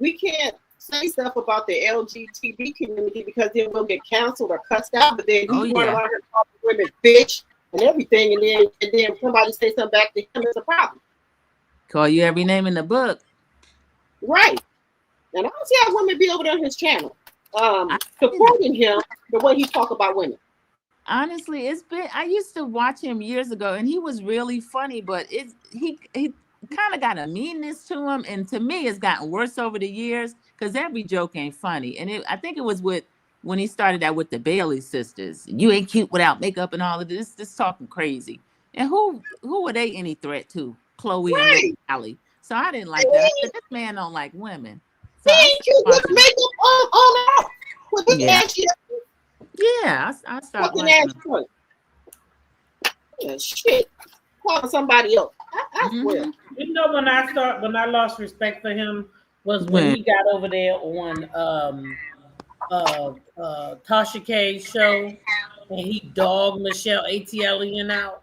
we can't say stuff about the LGBT community because then we'll get canceled or cussed out. But then he's going around here calling women bitch and everything, and then somebody say something back to him, it's a problem. Call you every name in the book. Right. And I don't see how women be over there on his channel, supporting him the way he talk about women. Honestly, I used to watch him years ago and he was really funny, but he kind of got a meanness to him. And to me, it's gotten worse over the years because every joke ain't funny. And I think it was when he started out with the Bailey sisters. You ain't cute without makeup and all of this, just talking crazy. And who were they any threat to? Chloe and Allie. So I didn't like that. I said, this man don't like women. So he ain't cute with makeup on out. With his ashy. Yeah, I stopped Fucking liking ass them. point. Yeah, shit. Calling somebody else. I swear. You know, when I lost respect for him was when When? he got over there on Tasha K's show and he dogged Michelle ATLian out.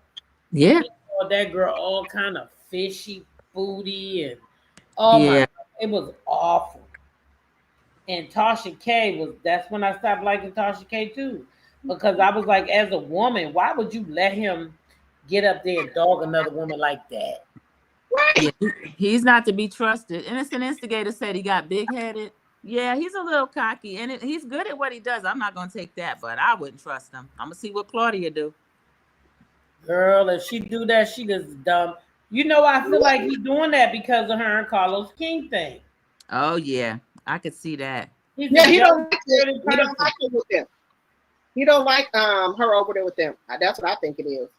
Yeah, He called that girl all kind of fishy, foodie, and oh my yeah. god, it was awful. And Tasha K that's when I stopped liking Tasha K too. Because I was like, as a woman, why would you let him get up there and dog another woman like that? Yeah, he's not to be trusted. Innocent Instigator said he got big headed. Yeah, he's a little cocky, and he's good at what he does. I'm not gonna take that, but I wouldn't trust him. I'm gonna see what Claudia do. Girl, if she do that, she just dumb. You know, I feel like he's doing that because of her and Carlos King thing. Oh yeah, I could see that. He's Yeah, a he don't dumb, like it. dirty He don't person. like it with them. He don't like her over there with them. That's what I think it is.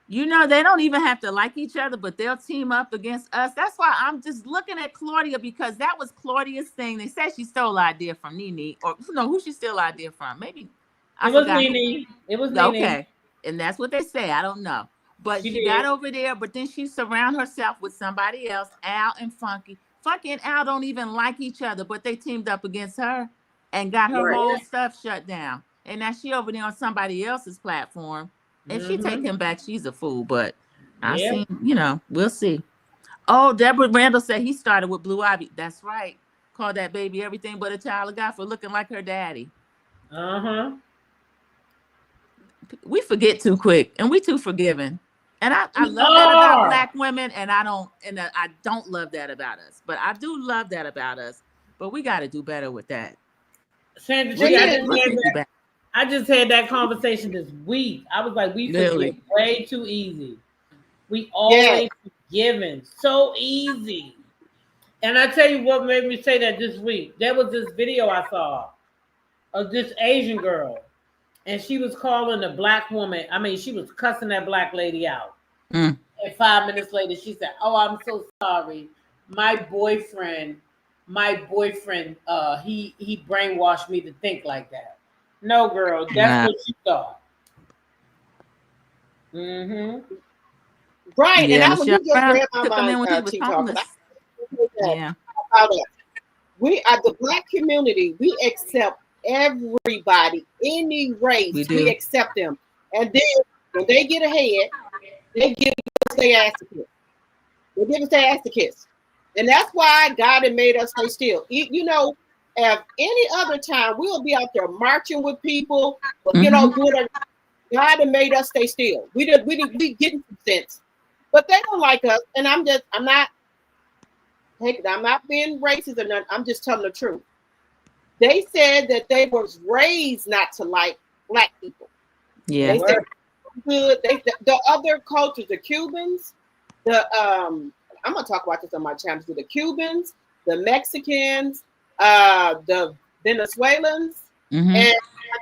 You know, they don't even have to like each other, but they'll team up against us. That's why I'm just looking at Claudia, because that was Claudia's thing. They said she stole the idea from Nene, or no, who she stole the idea from? Maybe I It was forgot. Nene. It was Nene. Okay, and that's what they say. I don't know, but she got over there. But then she surrounded herself with somebody else, Al and Funky. Funky and Al don't even like each other, but they teamed up against her and got her whole stuff shut down. And now she over there on somebody else's platform. If she take him back, she's a fool. But I see, we'll see. Oh, Deborah Randall said he started with Blue Ivy. That's right. Called that baby everything but a child of God for looking like her daddy. We forget too quick, and we too forgiving. And I love that about Black women, and I don't love that about us. But I do love that about us. But we got to do better with that. Sandra, I just had that conversation this week. I was like, we forgive way too easy. We always forgiving so easy. And I tell you what made me say that this week. There was this video I saw of this Asian girl, and she was calling a Black woman. I mean, she was cussing that Black lady out. And 5 minutes later, she said, "Oh, I'm so sorry. My boyfriend, he brainwashed me to think like that." No, girl, that's what you thought. Right, yeah, and I was just read my mind, TikTok. Yeah. We are the Black community. We accept everybody, any race. We accept them. And then when they get ahead, they give us their ass to kiss. They give us their ass to kiss. And that's why God had made us stay still. You know, if any other time we'll be out there marching with people, doing God had made us stay still. We getting some sense. But they don't like us, and I'm not being racist or nothing. I'm just telling the truth. They said that they was raised not to like Black people. Yeah. They said good. The other cultures, the Cubans, I'm gonna talk about this on my channel. The Cubans, the Mexicans, the Venezuelans, and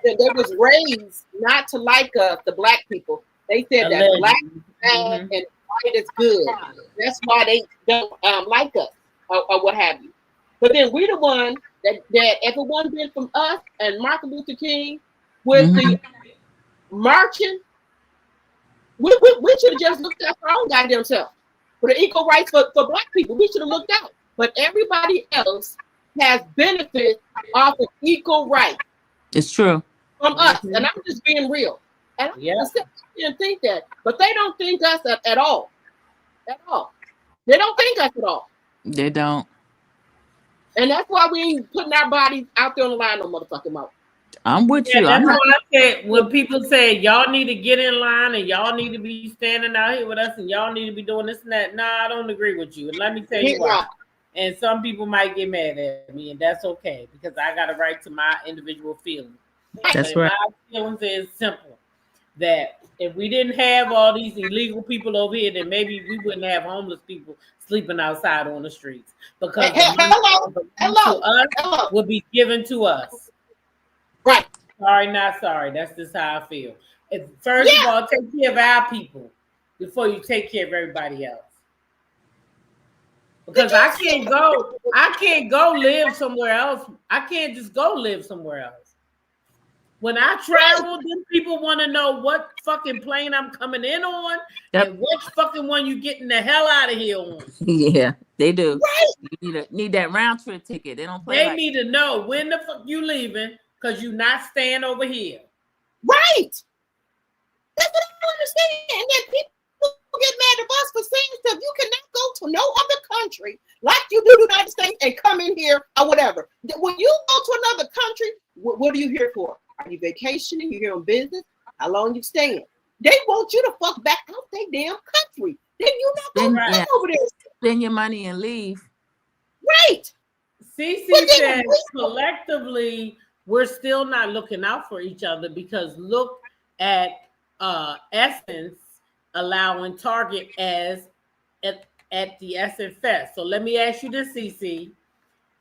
they was raised not to like us, the Black people. They said that Black and white is good. That's why they don't like us or what have you. But then we the one that if it wasn't been from us and Martin Luther King with the marching, we should have just looked out for our own goddamn self. For the equal rights for Black people, we should have looked out. But everybody else has benefit off of equal rights. It's true. From us. And I'm just being real. And I didn't think that. But they don't think us at all. At all. They don't think us at all. They don't. And that's why we ain't putting our bodies out there on the line no motherfucking mouth. I'm with you. That's what I said when people say y'all need to get in line and y'all need to be standing out here with us and y'all need to be doing this and that. Nah, I don't agree with you. And let me tell you why. And some people might get mad at me, and that's okay because I got a right to my individual feelings. That's right. My feelings is simple. That if we didn't have all these illegal people over here, then maybe we wouldn't have homeless people sleeping outside on the streets because to us would be given to us. Right. Sorry, not sorry. That's just how I feel. First of all, take care of our people before you take care of everybody else. Because I can't go live somewhere else. I can't just go live somewhere else. When I travel, then people want to know what fucking plane I'm coming in on and which fucking one you getting the hell out of here on. Yeah, they do. Right. You need that round trip ticket. They don't play. They need to know when the fuck you leaving because you're not staying over here. Right. That's what I don't understand. And then people get mad at us for saying stuff. You cannot go to no other country like you do the United States and come in here or whatever. When you go to another country, what are you here for? Are you vacationing? You here on business? How long you staying? They want you to fuck back out their damn country. Then you not going back over there. Spend your money and leave. Right. CC says collectively we're still not looking out for each other because look at Essence allowing Target as at the Essence Fest. So let me ask you this, CC.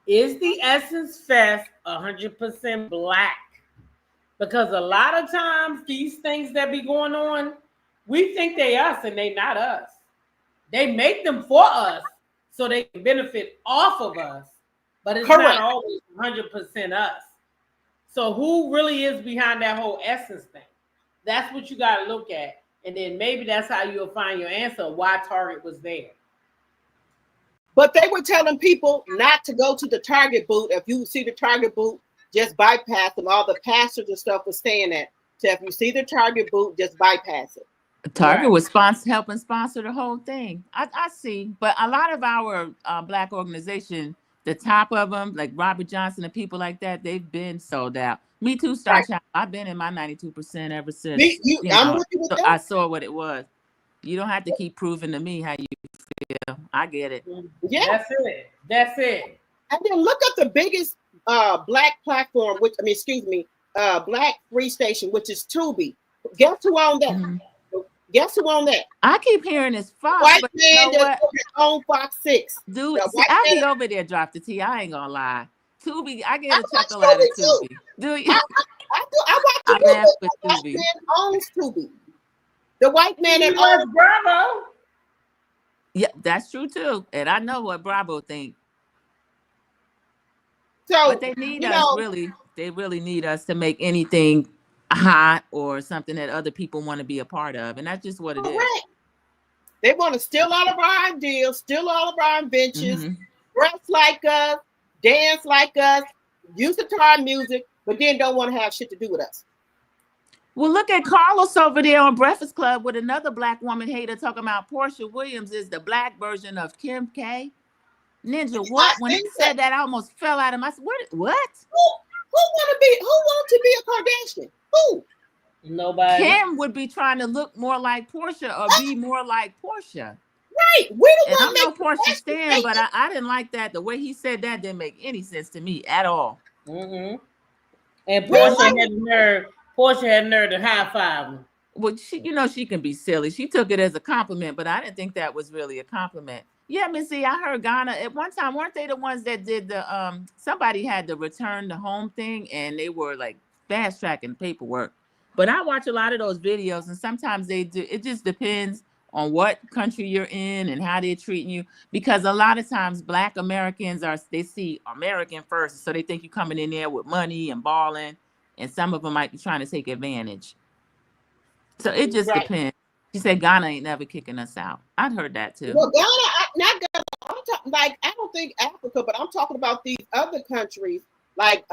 Is the Essence Fest 100% Black? Because a lot of times these things that be going on, we think they us and they not us. They make them for us so they can benefit off of us, but it's not always 100% us. So who really is behind that whole Essence thing? That's what you got to look at. And then maybe that's how you'll find your answer why Target was there. But they were telling people not to go to the Target booth. If you see the Target booth, just bypass them. All the pastors and stuff was saying that. So if you see the Target booth, just bypass it. Target was helping sponsor the whole thing. I see. But a lot of our Black organization, the top of them, like Robert Johnson and people like that, they've been sold out. Me too, Star Child. I've been in my 92% ever since. I'm with you with that. I saw what it was. You don't have to keep proving to me how you feel. I get it. Yeah. That's it. And then look at the biggest Black platform, Black free station, which is Tubi. Guess who owned that? Mm-hmm. Guess who owned that? I keep hearing it's Fox. White but man you know that own Fox 6. Dude, I'll be over there, drop the T. I ain't gonna lie. Tubi, I get a chuckle out of Tubi. Do you? I watch Tubi. The white man owns Tubi. The white man that owns Bravo. Yeah, that's true too. And I know what Bravo think. So, but they need us really. They really need us to make anything hot or something that other people want to be a part of, and that's just what it is. They want to steal all of our ideas, steal all of our inventions, dress like us, dance like us, use the guitar music, but then don't want to have shit to do with us. Well, look at Carlos over there on Breakfast Club with another Black woman hater talking about Portia Williams is the Black version of Kim K. Ninja, what? When he said that, I almost fell out of my. What? Who want to be a Kardashian? Who? Nobody. Kim would be trying to look more like Portia or be more like Portia. Right. We don't want to make Portia stand, but I didn't like that. The way he said that didn't make any sense to me at all. Mm-hmm. And Portia had nerve to high five him. Well, she can be silly. She took it as a compliment, but I didn't think that was really a compliment. Yeah, Missy, I heard Ghana at one time. Weren't they the ones that did the somebody had the return to home thing and they were like fast tracking paperwork? But I watch a lot of those videos and sometimes they do. It just depends on what country you're in and how they're treating you. Because a lot of times Black Americans they see American first. So they think you're coming in there with money and balling. And some of them might be trying to take advantage. So it just depends. She said Ghana ain't never kicking us out. I'd heard that too. Well, Ghana, not Ghana. I'm talking I don't think Africa, but I'm talking about these other countries. Like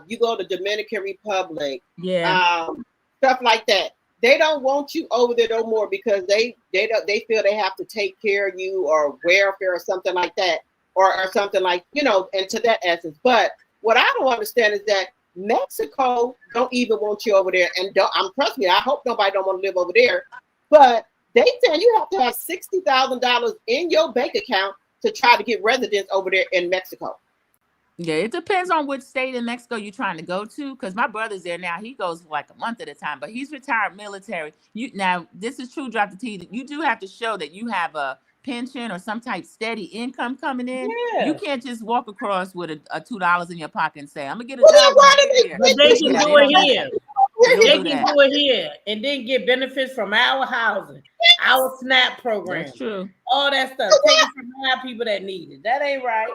you go to Dominican Republic, stuff like that. They don't want you over there no more because they feel they have to take care of you or welfare or something like that, or something like and to that essence. But what I don't understand is that Mexico don't even want you over there, and trust me, I hope nobody don't want to live over there. But they say you have to have $60,000 in your bank account to try to get residence over there in Mexico. Yeah, it depends on which state in Mexico you're trying to go to. Because my brother's there now. He goes for like a month at a time, but he's retired military. Now, this is true, drop the T. You do have to show that you have a pension or some type steady income coming in. Yeah. You can't just walk across with a $2 in your pocket and say, I'm gonna get a job. But they can do it here. They can do it here and then get benefits from our housing, our SNAP program. That's true. All that stuff. Take it from our people that need it. That ain't right.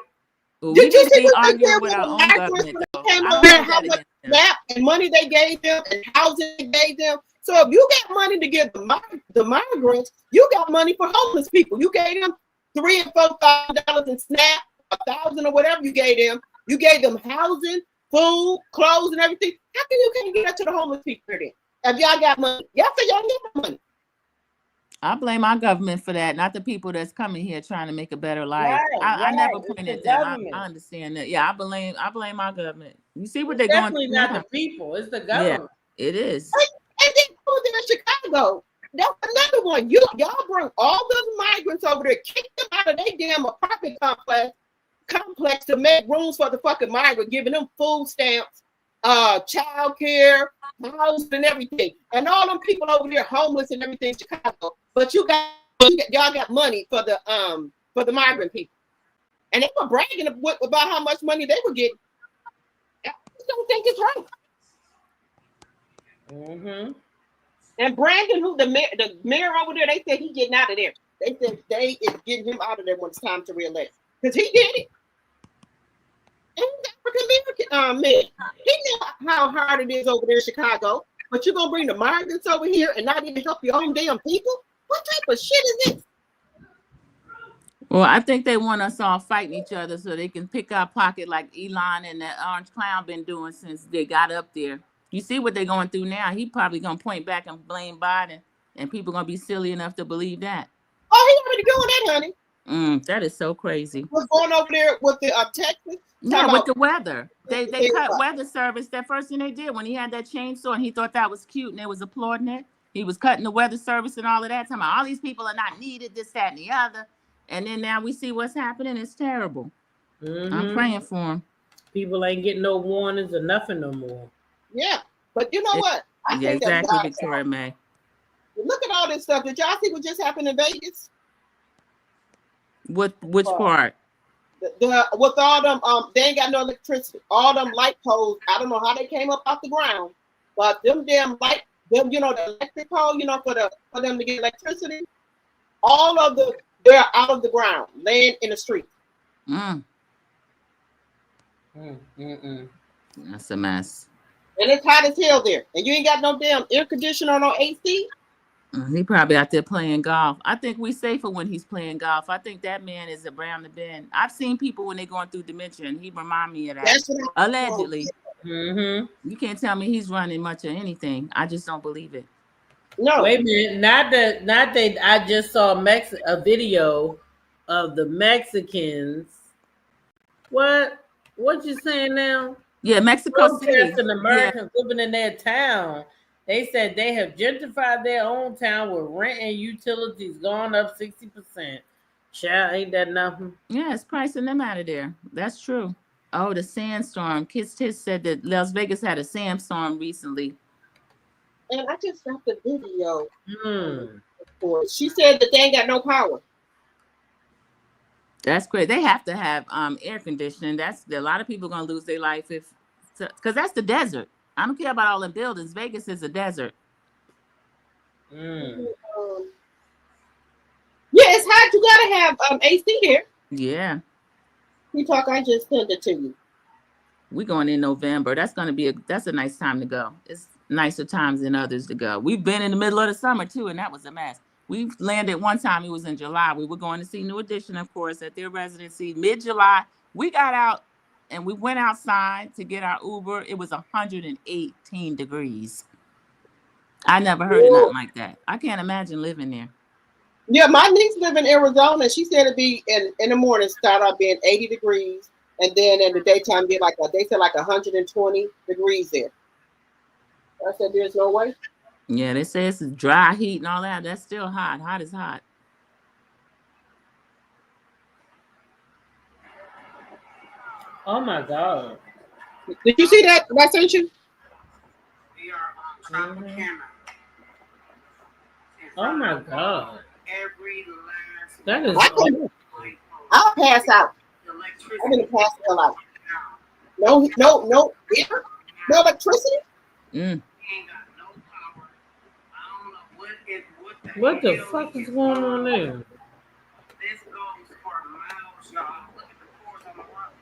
Well, we Did you need to see be what they arguing did with with our the own migrants government, when though. they came I over don't there? hold How that much against them. map and money they gave them and housing they gave them? So if you got money to give the migrants, you got money for homeless people. You gave them $3,000 and $4,000 in SNAP, 1,000 or whatever you gave them. You gave them housing, food, clothes, and everything. How come you can't get that to the homeless people then? If y'all got money, y'all say y'all got money. I blame our government for that, not the people that's coming here trying to make a better life. Right, I never it's pointed the at them. government. I understand that. Yeah, I blame our government. You see what It's they're going definitely through not now. the people, it's the Yeah, government. it is. And then over there in Chicago, that's another one. Y'all bring all those migrants over there, kick them out of their damn apartment complex to make rooms for the fucking migrant, giving them food stamps, child care, housing, and everything. And all them people over there homeless and everything in Chicago. But y'all got money for the migrant people. And they were bragging about how much money they were getting. I just don't think it's right. Mm-hmm. And Brandon, who the mayor over there, they said he getting out of there. They said they is getting him out of there when it's time to reelect. Because he did it. And he's African-American man. He knew how hard it is over there in Chicago. But you're going to bring the migrants over here and not even help your own damn people? What type of shit is this? Well, I think they want us all fighting each other so they can pick our pocket like Elon and that orange clown been doing since they got up there. You see what they're going through now. He probably going to point back and blame Biden, and people going to be silly enough to believe that. Oh, he already doing that, honey. That is so crazy. What's going over there with the Texas? Yeah, with the weather. They cut weather service. That first thing they did when he had that chainsaw and he thought that was cute and they was applauding it. He was cutting the weather service and all of that. Talking about all these people are not needed, this, that, and the other. And then now we see what's happening. It's terrible. Mm-hmm. I'm praying for him. People ain't getting no warnings or nothing no more. Yeah, but you know what? I think exactly, Victoria May. Look at all this stuff. Did y'all see what just happened in Vegas? Which part? With all them, they ain't got no electricity. All them light poles, I don't know how they came up off the ground, but them damn the electric pole, for them to get electricity, they're out of the ground, laying in the street. That's a mess. And it's hot as hell there, and you ain't got no damn air conditioner or no AC. He probably out there playing golf. I think we safer when he's playing golf. I think that man is around the bend. I've seen people when they're going through dementia, and he remind me of that. That's what allegedly. Mm-hmm. You can't tell me he's running much of anything. I just don't believe it. No. Wait a minute. Not that I just saw a video of the Mexicans. What you saying now? Yeah, Mexico City. Protesting Americans living in their town. They said they have gentrified their own town with rent and utilities going up 60%. Child, ain't that nothing? Yeah, it's pricing them out of there. That's true. Oh, the sandstorm. Kiss said that Las Vegas had a sandstorm recently. And I just got the video. She said that they ain't got no power. That's great. They have to have air conditioning. That's a lot of people gonna lose their life because that's the desert. I don't care about all the buildings. Vegas is a desert. Yeah, it's hot. You gotta have AC here. Yeah. I just sent it to you. We're going in November. That's a nice time to go. It's nicer times than others to go. We've been in the middle of the summer too, and that was a mess. We landed one time. It was in July. We were going to see New Edition, of course, at their residency mid-July. We got out and we went outside to get our Uber. It was 118 degrees. I never heard of nothing like that. I can't imagine living there. Yeah, my niece live in Arizona. She said it'd be in the morning start out being 80 degrees, and then in the daytime be like 120 degrees there. I said, there's no way. Yeah, they say it's dry heat and all that. That's still hot. Hot is hot. Oh my God. Did you see that? Did I sent you? We are on top of camera. Oh my God. Every last That is I'll pass out. I'm gonna pass the hell out. No air? No electricity? Ain't got no power. I don't know what the fuck is going on there? This goes for miles, y'all. Look at the force on the road.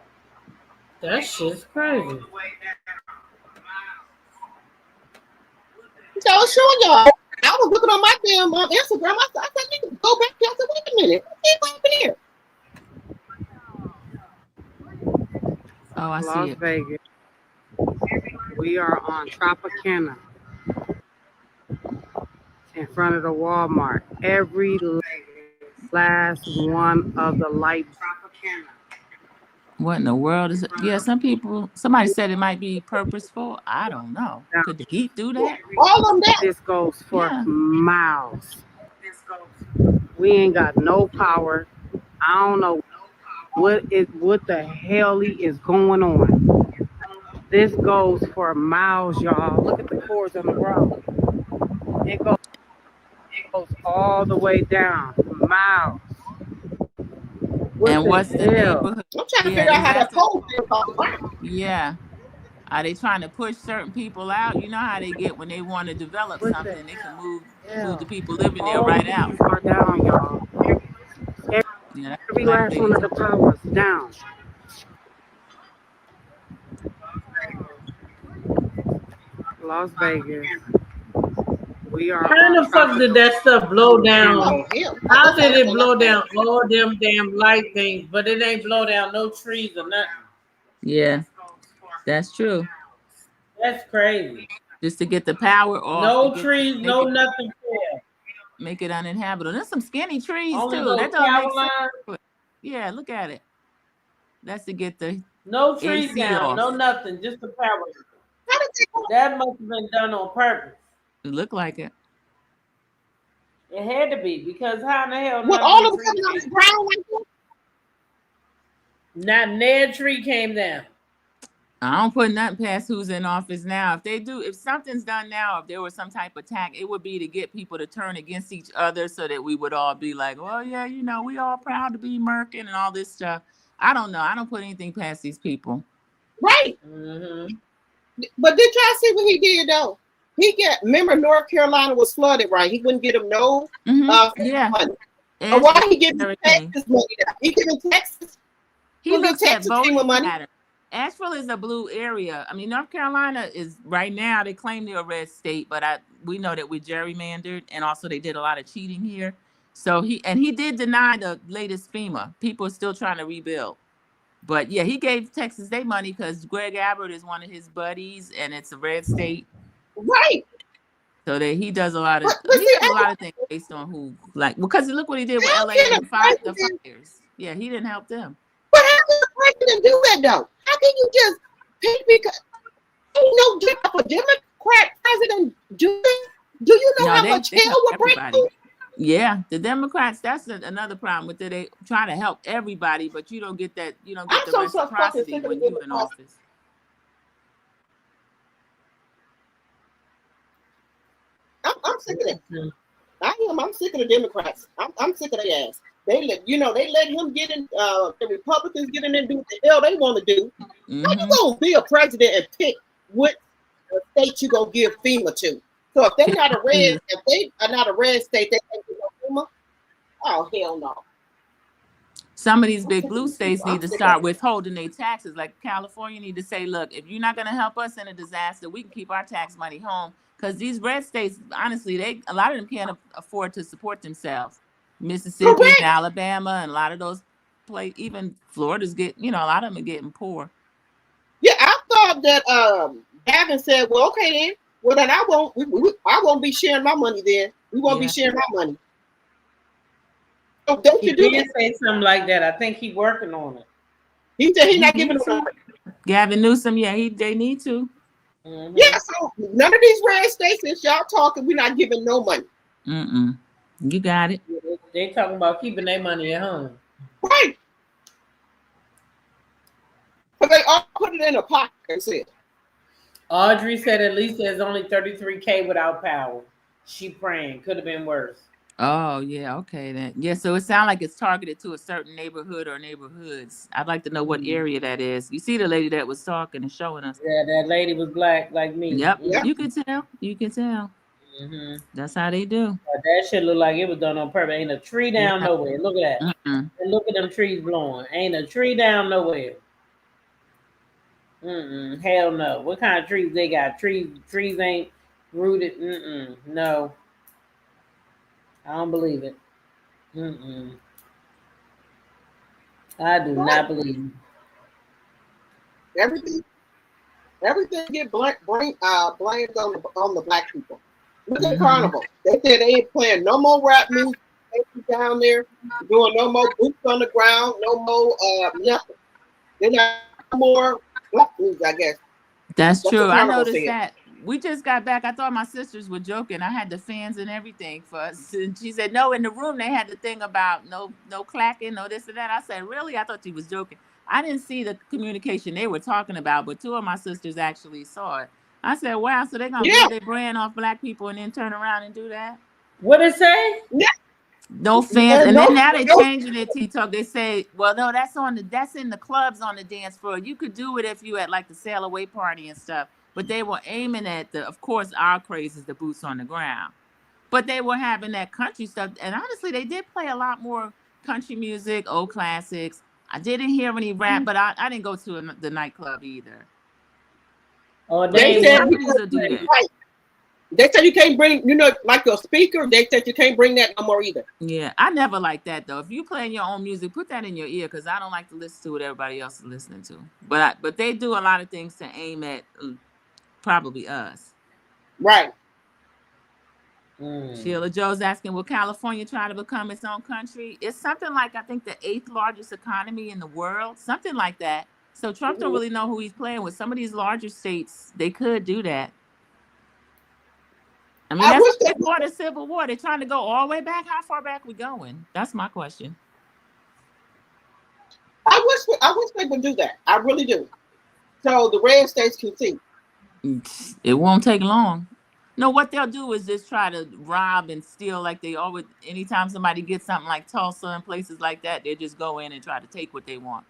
That shit's crazy. So I was showing y'all. I was looking on my damn Instagram. I said, nigga, go back there. I said, wait a minute. What's happening here? Oh, I see Las it. Vegas. We are on Tropicana in front of the Walmart. Every last one of the lights. Tropicana. What in the world is it? Yeah, somebody said it might be purposeful. I don't know. Could the heat do that? All of them that. This goes for miles. We ain't got no power. I don't know what the hell is going on. This goes for miles, y'all. Look at the cords on the ground. It goes all the way down. Miles. And what's the neighborhood? I'm trying to figure out how that pole thing comes back. Yeah. Are they trying to push certain people out? You know how they get when they want to develop something, they can move the people living there right out. Are down, y'all. Every last one of the towers down. Las Vegas. We are. How the fuck did that stuff blow down? How did it blow down all them damn light things, but it ain't blow down no trees or nothing? Yeah, that's true. That's crazy. Just to get the power off. No trees, no nothing there. Make it uninhabitable. There's some skinny trees Only too. That don't make sense. Yeah, look at it. That's to get the no trees AC down, off. no nothing, just the power. That must have been done on purpose. It looked like it. It had to be, because how in the hell? What, all of them coming on the ground like that? Not Ned tree came down. I don't put nothing past who's in office now. If something's done now, if there was some type of attack, it would be to get people to turn against each other so that we would all be like, well, yeah, you know, we all proud to be Merkin and all this stuff. I don't know. I don't put anything past these people. Right. Mm-hmm. But did y'all see what he did though? Remember North Carolina was flooded, right? He wouldn't get them no yeah. money. And why he giving Texas money? He giving Texas. He looks at voting money. Pattern. Asheville is a blue area. I mean, North Carolina is right now. They claim they're a red state, but we know that we're gerrymandered, and also they did a lot of cheating here. So he did deny the latest FEMA. People are still trying to rebuild. But yeah, he gave Texas their money because Greg Abbott is one of his buddies, and it's a red state. Right. So that he does a lot of a lot of things based on who, like, because look what he did with LA and the fires. Yeah, he didn't help them. But how can the president do that though? How can you just pick because ain't no Democrat president do that? Do you know how much hell would break through? Yeah, the Democrats, that's another problem with it. They try to help everybody, but you don't get that, you don't get the reciprocity when you're in office. I'm sick of that. I'm sick of the Democrats. I'm sick of their ass. They let him get in. The Republicans get in and do what the hell they want to do. Mm-hmm. How you gonna be a president and pick what state you gonna give FEMA to? So if they're not a red, if they are not a red state, they can't give no FEMA. Oh hell no. Some of these big blue states need to start withholding their taxes. Like California need to say, look, if you're not going to help us in a disaster, we can keep our tax money home. Because these red states, honestly, a lot of them can't afford to support themselves. Mississippi and Alabama and a lot of those places, even Florida's a lot of them are getting poor. Yeah, I thought that Gavin said, well, okay then. Well, then I won't be sharing my money then. We won't be sharing my money. So don't you do that? Say something like that. I think he's working on it. He said he's not giving them. Gavin Newsom, they need to. Mm-hmm. Yeah, so none of these red states, since y'all talking, we're not giving no money. You got it. They talking about keeping their money at home. Right. But they all put it in a pocket, said. Audrey said at least there's only 33K without power. She praying. Could have been worse. Oh, yeah. Okay, then. Yeah, so it sounds like it's targeted to a certain neighborhood or neighborhoods. I'd like to know what area that is. You see the lady that was talking and showing us. Yeah, that lady was black like me. Yep. You can tell. Mm-hmm. That's how they do. That shit look like it was done on purpose. Ain't a tree down nowhere. Look at that. And look at them trees blowing. Ain't a tree down nowhere. Hell no. What kind of trees they got? Trees ain't rooted. No, I don't believe it. I do Right. not believe it. Everything get blamed on the black people. Look at Carnival. They said they ain't playing no more rap music down there, doing no more boots on the ground, no more nothing. They're not more black music, I guess. That's true. I noticed that. We just got back. I thought my sisters were joking. I had the fans and everything for us. And she said, no, in the room they had the thing about no clacking, no this and that. I said, really? I thought she was joking. I didn't see the communication they were talking about, but two of my sisters actually saw it. I said, wow, so they're gonna build their brand off black people and then turn around and do that? What it say? Yeah. No fans, and then now they're changing it. TikTok. They say, well, no, that's in the clubs on the dance floor. You could do it if you at like the sail away party and stuff. But they were aiming at of course, our craze is the boots on the ground. But they were having that country stuff, and honestly, they did play a lot more country music, old classics. I didn't hear any rap, but I didn't go to the nightclub either. Oh, they said you can't bring, like your speaker. They said you can't bring that no more either. Yeah, I never like that though. If you playing your own music, put that in your ear because I don't like to listen to what everybody else is listening to. But they do a lot of things to aim at probably us. Right. Sheila Joe's asking, will California try to become its own country? It's something like, I think, the 8th largest economy in the world, something like that. So Trump don't really know who he's playing with. Some of these larger states, they could do that. I mean, that's before the Civil War. They're trying to go all the way back. How far back we going? That's my question. I wish they would do that. I really do. So the red states can see. It won't take long. No, what they'll do is just try to rob and steal like they always. Anytime somebody gets something like Tulsa and places like that, they just go in and try to take what they want.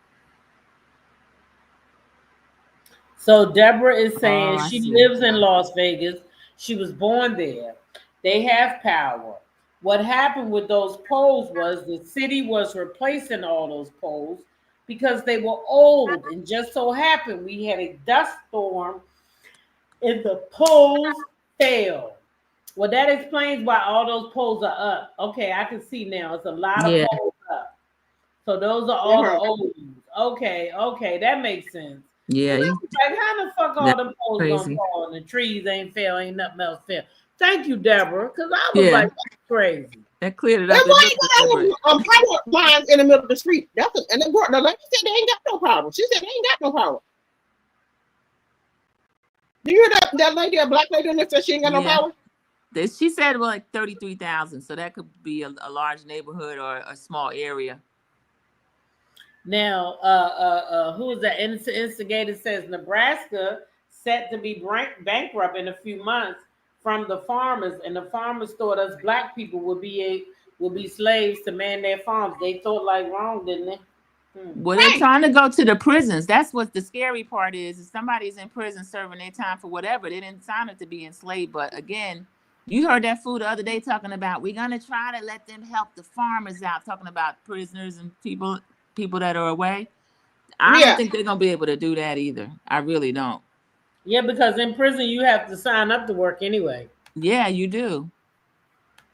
So Deborah is saying she lives in Las Vegas. She was born there. They have power. What happened with those poles was the city was replacing all those poles because they were old. And just so happened we had a dust storm and the poles fell. Well, that explains why all those poles are up. Okay, I can see now. It's a lot of poles up. So those are all the old ones. Okay, that makes sense. Yeah. Like, how the fuck all the poles gonna fall and the trees ain't fell, ain't nothing else fell? Thank you, Deborah, because I was like, that's crazy. That cleared it up. Power lines in the middle of the street. The lady said they ain't got no power. She said they ain't got no power. Do you hear that lady, a black lady, and said she ain't got no power? She said like 33,000, so that could be a large neighborhood or a small area. Now, who is that instigator says Nebraska set to be bankrupt in a few months from the farmers, and the farmers thought us black people would be slaves to man their farms. They thought like wrong, didn't they? Well, they're trying to go to the prisons. That's what the scary part is. If somebody's in prison serving their time for whatever, they didn't sign it to be enslaved. But again, you heard that fool the other day talking about we're gonna try to let them help the farmers out, talking about prisoners and people that are away. I don't think they're gonna be able to do that either. I really don't. Yeah, because in prison you have to sign up to work anyway. Yeah, you do.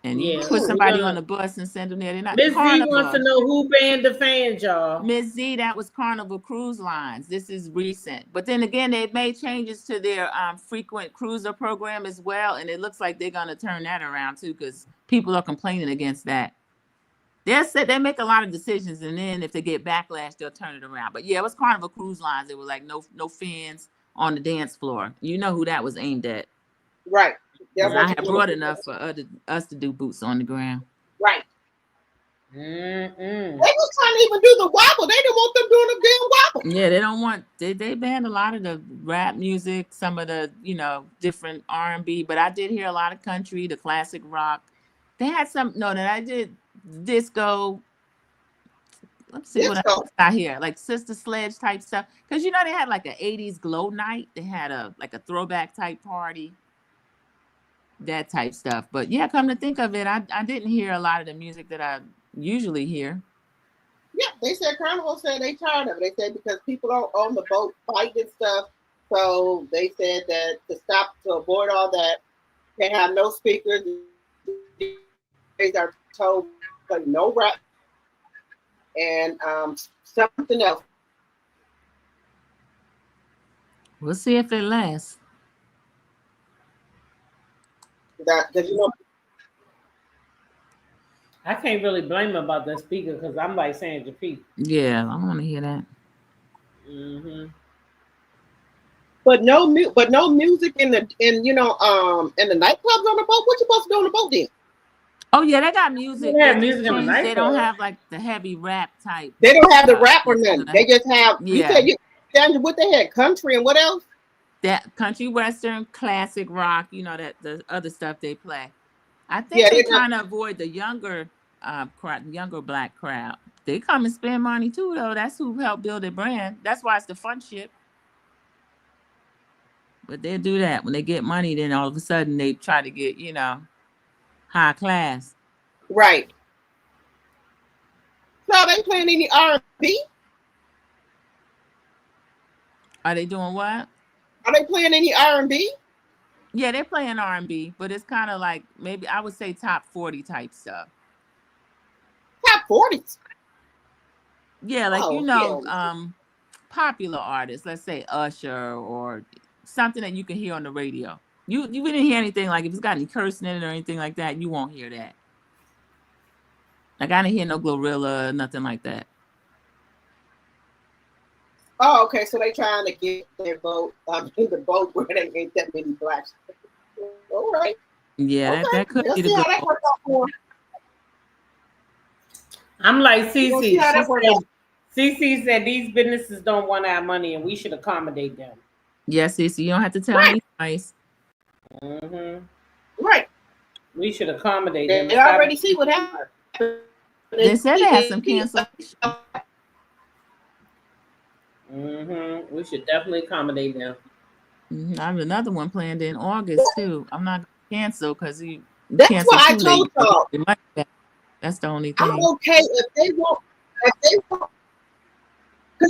And you put somebody on the bus and send them there. They're not. Miss Z wants to know who banned the fans, y'all. Miss Z, that was Carnival Cruise Lines. This is recent. But then again, they've made changes to their frequent cruiser program as well. And it looks like they're going to turn that around too, because people are complaining against that. They make a lot of decisions, and then if they get backlash, they'll turn it around. But yeah, it was Carnival Cruise Lines. They were like, no fans on the dance floor. You know who that was aimed at. Right. I have brought enough for us to do boots on the ground. Right. They just can't even do the wobble. They don't want them doing the damn wobble. Yeah, they don't want. They banned a lot of the rap music, some of the different R&B, but I did hear a lot of country, the classic rock. They had that I did disco. Let's see what else I hear, like Sister Sledge type stuff, because they had like an 80s glow night. They had a throwback type party. That type stuff. But yeah, come to think of it, I didn't hear a lot of the music that I usually hear. Yeah, they said Carnival said they tired of it. They said because people don't own the boat fight and stuff. So they said that to avoid all that, they have no speakers. They are told like, no rap and something else. We'll see if it lasts. That because I can't really blame him about the speaker because I'm like saying Japan. Yeah, I want to hear that. Mm-hmm. But no music in the in the nightclubs on the boat. What you supposed to do on the boat then? Oh yeah, they got music. They have music in the nightclub. They don't have like the heavy rap type. They don't have the rap or nothing. They just have. Yeah. You said what they had? Country and what else? That country, western, classic rock. You know that the other stuff they play. I think they're trying to avoid the younger younger black crowd. They come and spend money too, though. That's who helped build their brand. That's why it's the fun ship. But they do that when they get money. Then all of a sudden they try to get high class. Right. So they playing any R&B? Are they doing what? Are they playing any R&B? Yeah, they're playing R&B, but it's kind of like maybe I would say top 40 type stuff. Top 40s? Yeah, like popular artists. Let's say Usher or something that you can hear on the radio. You didn't hear anything like if it's got any cursing in it or anything like that. You won't hear that. Like I didn't hear no Glorilla, nothing like that. Oh, okay. So they trying to get their boat in the boat where they ain't that many blacks. All right. Yeah, okay. that could Let's be the see how good. that works out for them. I'm like CC. CC said these businesses don't want our money and we should accommodate them. Yes, CC, you don't have to tell me twice. Mm-hmm. Right. We should accommodate them. They already see what happened. They said they had some cancellation. Mm-hmm. We should definitely accommodate them. Mm-hmm. I have another one planned in August too. I'm not gonna cancel because he That's canceled what I too told late. y'all. That's the only thing. I'm okay if they want, because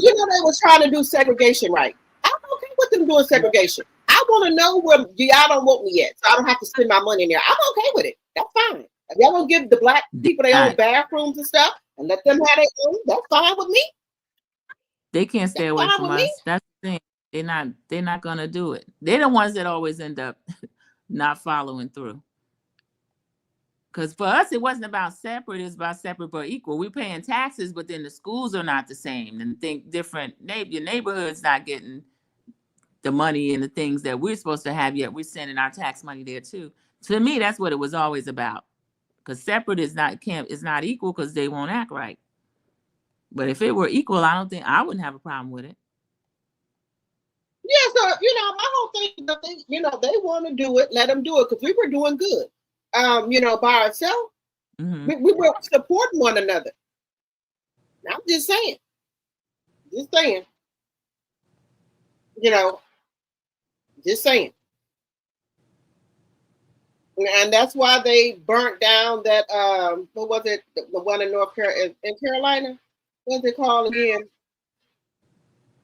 they was trying to do segregation right. I'm okay with them doing segregation. I want to know where y'all don't want me yet, so I don't have to spend my money in there. I'm okay with it. That's fine. If y'all want to give the black people their own bathrooms and stuff and let them have their own, that's fine with me. They can't stay away from us. That's the thing. They're not gonna do it. They're the ones that always end up not following through. Because for us, it wasn't about separate, it's about separate but equal. We're paying taxes, but then the schools are not the same. And think different, your neighborhood's not getting the money and the things that we're supposed to have, yet we're sending our tax money there too. To me, that's what it was always about. Because separate is not equal because they won't act right. But if it were equal, I wouldn't have a problem with it. Yeah, so my whole thing, they want to do it, let them do it, because we were doing good. By ourselves, we were supporting one another. I'm just saying. Just saying. And that's why they burnt down that what was it? The one in Carolina? What's it called again?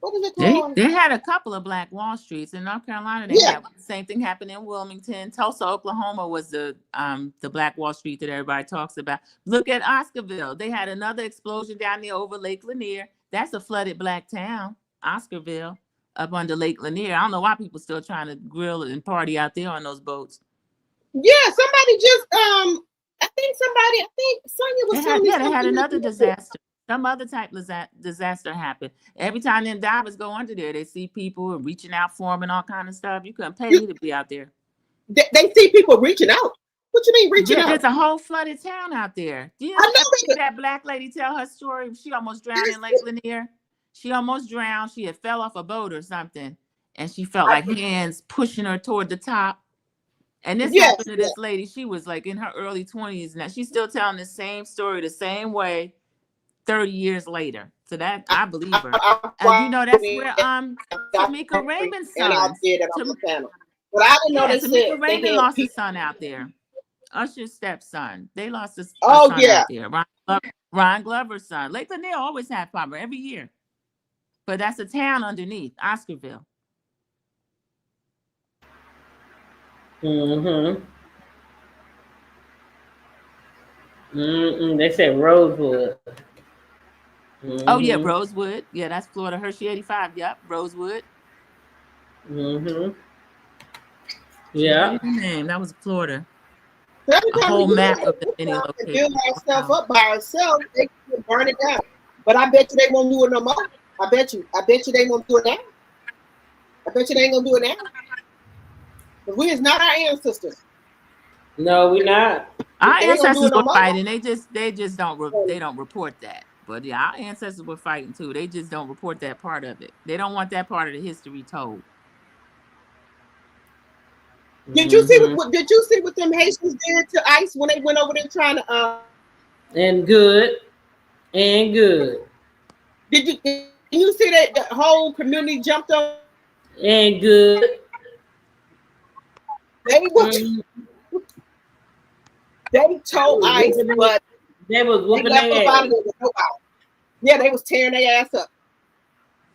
What is it called? They had a couple of Black Wall Streets in North Carolina. They had the same thing happened in Wilmington. Tulsa, Oklahoma was the Black Wall Street that everybody talks about. Look at Oscarville. They had another explosion down there over Lake Lanier. That's a flooded black town, Oscarville, up under Lake Lanier. I don't know why people still trying to grill and party out there on those boats. Yeah, somebody just I think Sonia was telling me they had another disaster. Some other type of disaster happened. Every time them divers go under there, they see people reaching out for them and all kind of stuff. You couldn't pay me to be out there. They see people reaching out. What you mean reaching out? There's a whole flooded town out there. Do you know that black lady tell her story? She almost drowned in Lake Lanier. She almost drowned. She had fell off a boat or something, and she felt like hands pushing her toward the top. And this happened to this lady. She was like in her early 20s. Now she's still telling the same story the same way 30 years later. So that I believe her. And that's where Tamika Raymond's son. But I didn't know they said Tamika Raymond lost a son out there. Usher's stepson. They lost a son out there. Ron Glover's son. Lake Lanier always had fiber every year. But that's a town underneath, Oscarville. Mm-hmm. They said Rosewood. Mm-hmm. Oh, yeah, Rosewood. Yeah, that's Florida. Hershey 85. Yep, Rosewood. Mm-hmm. Yeah. Name. That was Florida. Every A time whole we map do of the many build locations. ourselves up by ourselves, they can burn it down. But I bet you they won't do it no more. I bet you they won't do it now. I bet you they ain't gonna do it now. But we is not our ancestors. No, we're not. Our They ain't gonna do ancestors it no were more. fighting. They just don't report that. But yeah, our ancestors were fighting too. They just don't report that part of it. They don't want that part of the history told. Did you see what them Haitians did to ICE when they went over there trying to And good. Did you see that the whole community jumped on? And good. They told ICE, but they was whooping they left their up ass. out of there. Yeah, they was tearing their ass up.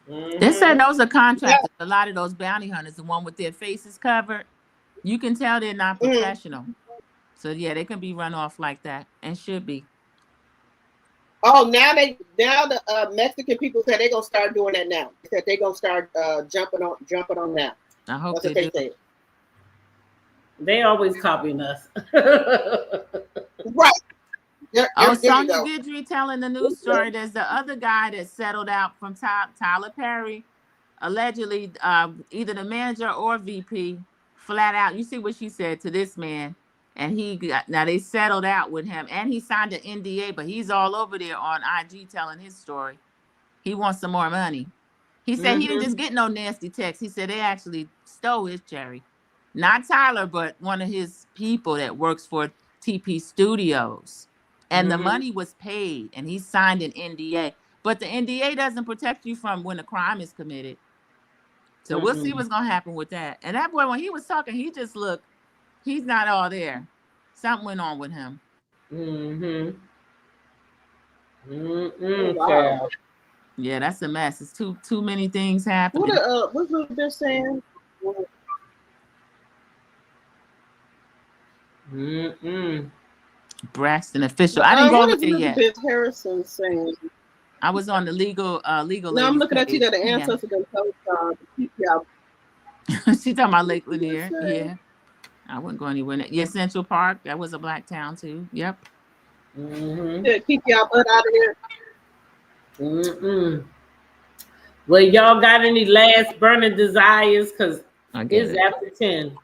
They said those are contractors. A lot of those bounty hunters, the one with their faces covered, you can tell they're not professional. So yeah, they can be run off like that and should be. Oh, now the Mexican people said they're gonna start doing that now. They said they're gonna start jumping on that. I hope That's they what do. they said. They always copying us. Right. Sonia Guidry telling the news story. There's the other guy that settled out from Tyler Perry. Allegedly, either the manager or VP flat out. You see what she said to this man. And now they settled out with him. And he signed an NDA, but he's all over there on IG telling his story. He wants some more money. He said he didn't just get no nasty text. He said they actually stole his cherry. Not Tyler, but one of his people that works for TP Studios. And the money was paid, and he signed an NDA. But the NDA doesn't protect you from when a crime is committed. So we'll see what's going to happen with that. And that boy, when he was talking, he just looked, he's not all there. Something went on with him. Wow. Yeah, that's a mess. It's too many things happening. What's they're saying? Braxton official. I didn't go over there yet. Elizabeth Harrison saying? I was on the legal. No, I'm looking at you. That the ancestors been told keep y'all. She talking about Lake Lanier. Yeah, I wouldn't go anywhere. Yeah, Central Park. That was a black town too. Yep. Yeah, keep y'all butt out of here. Well, y'all got any last burning desires? Because it's after 10.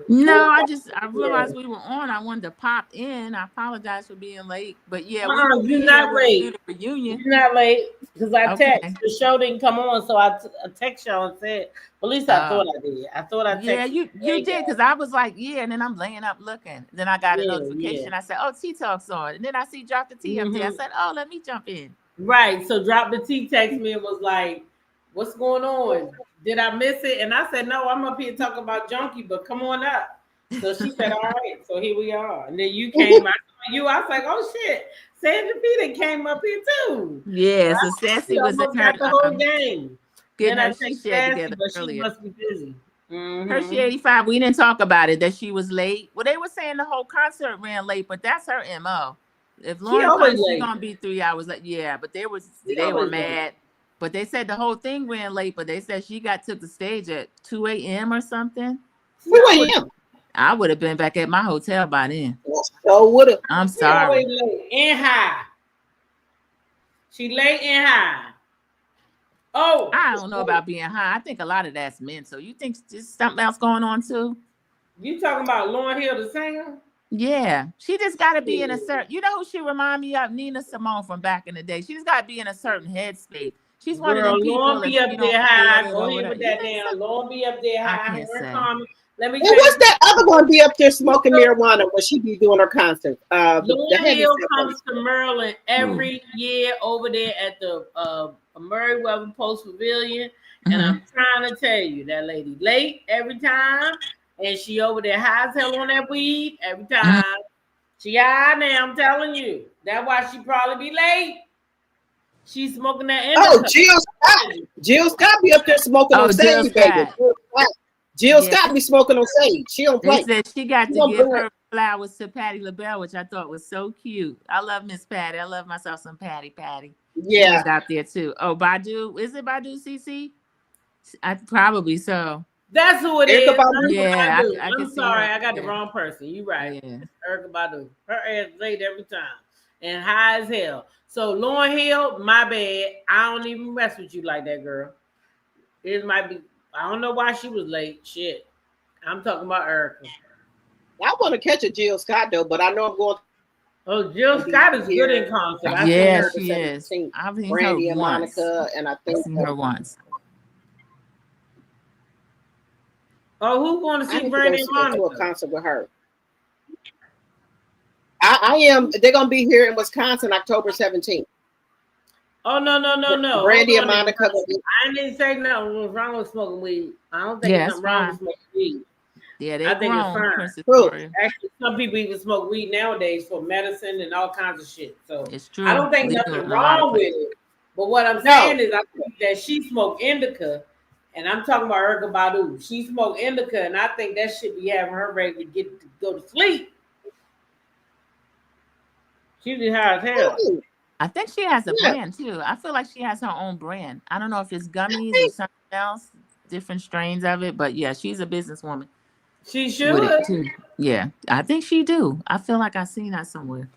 No, I realized we were on. I wanted to pop in. I apologize for being late, but yeah, you're not late. Reunion. You're not late because I text. The show didn't come on, so I text y'all and said. Well, at least I thought I did. I thought I texted. Yeah, you did because I was like, and then I'm laying up looking. Then I got a notification. I said, oh, T Talk's on, and then I see Drop the T up there. I said, oh, let me jump in. Right. So Drop the T text me and was like, what's going on? Did I miss it? And I said, no, I'm up here talking about Junkie, but come on up. So she said, all right. So here we are. And then you came. I saw you. I was like, oh shit. Sandra Peter came up here too. Yeah. So Sassy was in her the whole game. Getting her she shared together but earlier. She must be busy. Hershey 85. We didn't talk about it that she was late. Well, they were saying the whole concert ran late, but that's her MO. If Lauren comes, she's gonna be 3 hours late. Yeah, but they were mad. Late. But they said the whole thing ran late, but they said she took the stage at 2 a.m. or something. 2 a.m. I would have been back at my hotel by then. So would have. I'm sorry. Late and high. She late and high. Oh, I don't know about being high. I think a lot of that's mental. You think there's something else going on too? You talking about Lauryn Hill, the singer? Yeah, she just got to be in a certain. You know who she remind me of? Nina Simone from back in the day. She's got to be in a certain headspace. She's one of them people. Lauren be up there high. Go ahead with that down. Lauren be up there high. I can't say. Let me. And what's that other one be up there smoking marijuana when she be doing her concert? Lauren Hill comes to Maryland every year over there at the Murray-Weather Post Pavilion, and I'm trying to tell you that lady late every time, and she over there high as hell on that weed every time. Yeah, now I'm telling you. That's why she probably be late. She's smoking that indica. Oh, Jill Scott. Jill Scott be up there smoking on Jill sage, baby. Jill Scott be smoking on sage. She don't play. They said she got to give her flowers to Patti LaBelle, which I thought was so cute. I love Miss Patti. I love myself some Patti. Yeah. She was out there too. Oh, Badu. Is it Badu, CC? Probably so. That's who it is. Yeah, I'm sorry, I got the wrong person. You right. Yeah. Erykah Badu. Her ass late every time. And high as hell. So Lauryn Hill, my bad. I don't even mess with you like that, girl. It might be. I don't know why she was late. Shit. I'm talking about Erykah. I want to catch a Jill Scott though, but I know I'm going. Oh, Jill Scott is good in concert. Yeah, she is. I've seen Brandy and Monica, and I think I've seen her once. Oh, who's going to see Brandy and Monica? To a concert with her. I am. They're gonna be here in Wisconsin, October 17th. Oh no! Brandy and Monica. I didn't say nothing was wrong with smoking weed. I don't think there's nothing wrong with smoking weed. Yeah, I think it's fine. Actually, some people even smoke weed nowadays for medicine and all kinds of shit. So it's true. I don't think nothing wrong with it. But what I'm saying is, I think that she smoked indica, and I'm talking about Erykah Badu. She smoked indica, and I think that should be having her ready to go to sleep. She be high as hell. I think she has a brand too. I feel like she has her own brand. I don't know if it's gummies or something else, different strains of it, but yeah, she's a businesswoman. She should. Too. Yeah, I think she do. I feel like I seen that somewhere.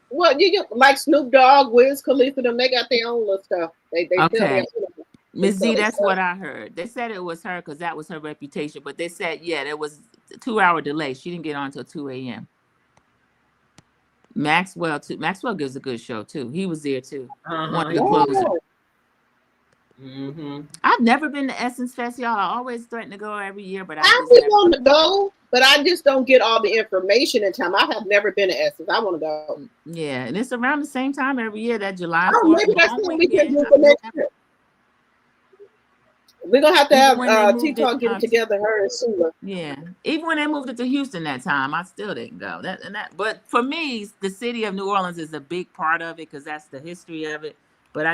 Well, you like Snoop Dogg, Wiz Khalifa, them, they got their own little stuff. They okay. Ms. Z, that's what I heard. They said it was her because that was her reputation, but they said, yeah, there was a 2-hour delay. She didn't get on until 2 a.m. Maxwell too. Maxwell gives a good show too. He was there too. One of the closers. I've never been to Essence Fest, y'all. I always threaten to go every year, but I want to go, but I just don't get all the information in time. I have never been to Essence. I want to go. Yeah, and it's around the same time every year. That July. Oh, maybe that's what we can do for next year. We're gonna have to have T-Talk get together, her and Sula. Yeah, even when they moved it to Houston that time, I still didn't go. But for me, the city of New Orleans is a big part of it because that's the history of it. But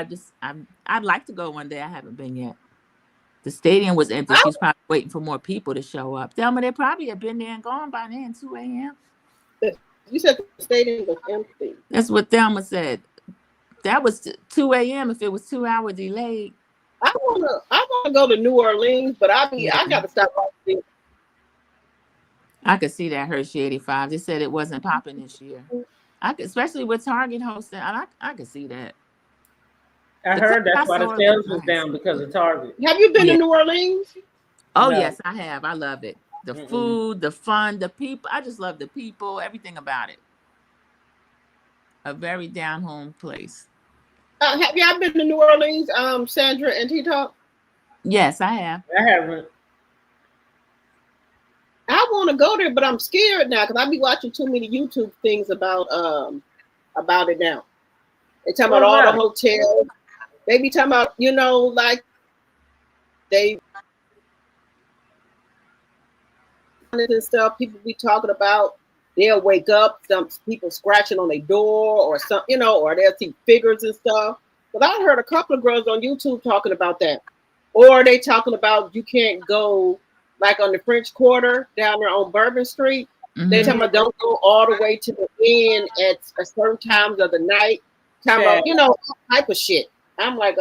I'd like to go one day. I haven't been yet. The stadium was empty. She's probably waiting for more people to show up. Thelma, they probably have been there and gone by then, 2 a.m. You said the stadium was empty. That's what Thelma said. That was 2 a.m. if it was 2-hour delayed. I wanna go to New Orleans, but I gotta stop watching. I could see that Hershey 85. They said it wasn't popping this year. Especially with Target hosting. I could see that. I heard that's why the sales was down because of Target. Have you been to New Orleans? Oh no. Yes, I have. I love it. The food, the fun, the people. I just love the people, everything about it. A very down home place. Have y'all been to New Orleans, Sandra and T-Talk? Yes, I have. I haven't. I want to go there, but I'm scared now because I be watching too many YouTube things about it now. They talk about all the hotels. They be talking about, like they and stuff. People be talking about. They'll wake up, some people scratching on their door or something, or they'll see figures and stuff. But I heard a couple of girls on YouTube talking about that. Or they talking about you can't go like on the French Quarter down there on Bourbon Street. They talking about don't go all the way to the end at a certain times of the night. Talking about, all type of shit. I'm like,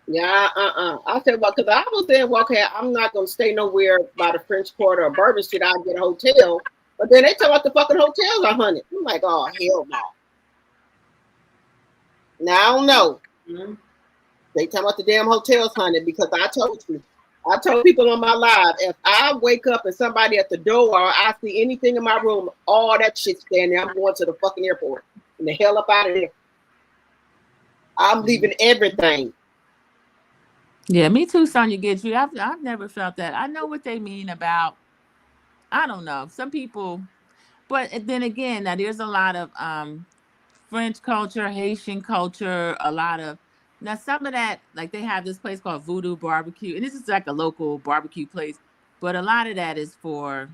Yeah, I said, well, because I was saying, well, okay, I'm not going to stay nowhere by the French Quarter or Bourbon Street. I'll get a hotel. But then they talk about the fucking hotels are hunted. I'm like, oh, hell no. Now, I don't know. They talk about the damn hotels hunted because I told people on my live, if I wake up and somebody at the door or I see anything in my room, all that shit standing there, I'm going to the fucking airport. And the hell up out of there. I'm leaving everything. Yeah, me too, Sonya Gidry. I've never felt that. I know what they mean about, I don't know, some people, but then again, now there's a lot of French culture, Haitian culture, now some of that, like they have this place called Voodoo Barbecue, and this is like a local barbecue place, but a lot of that is for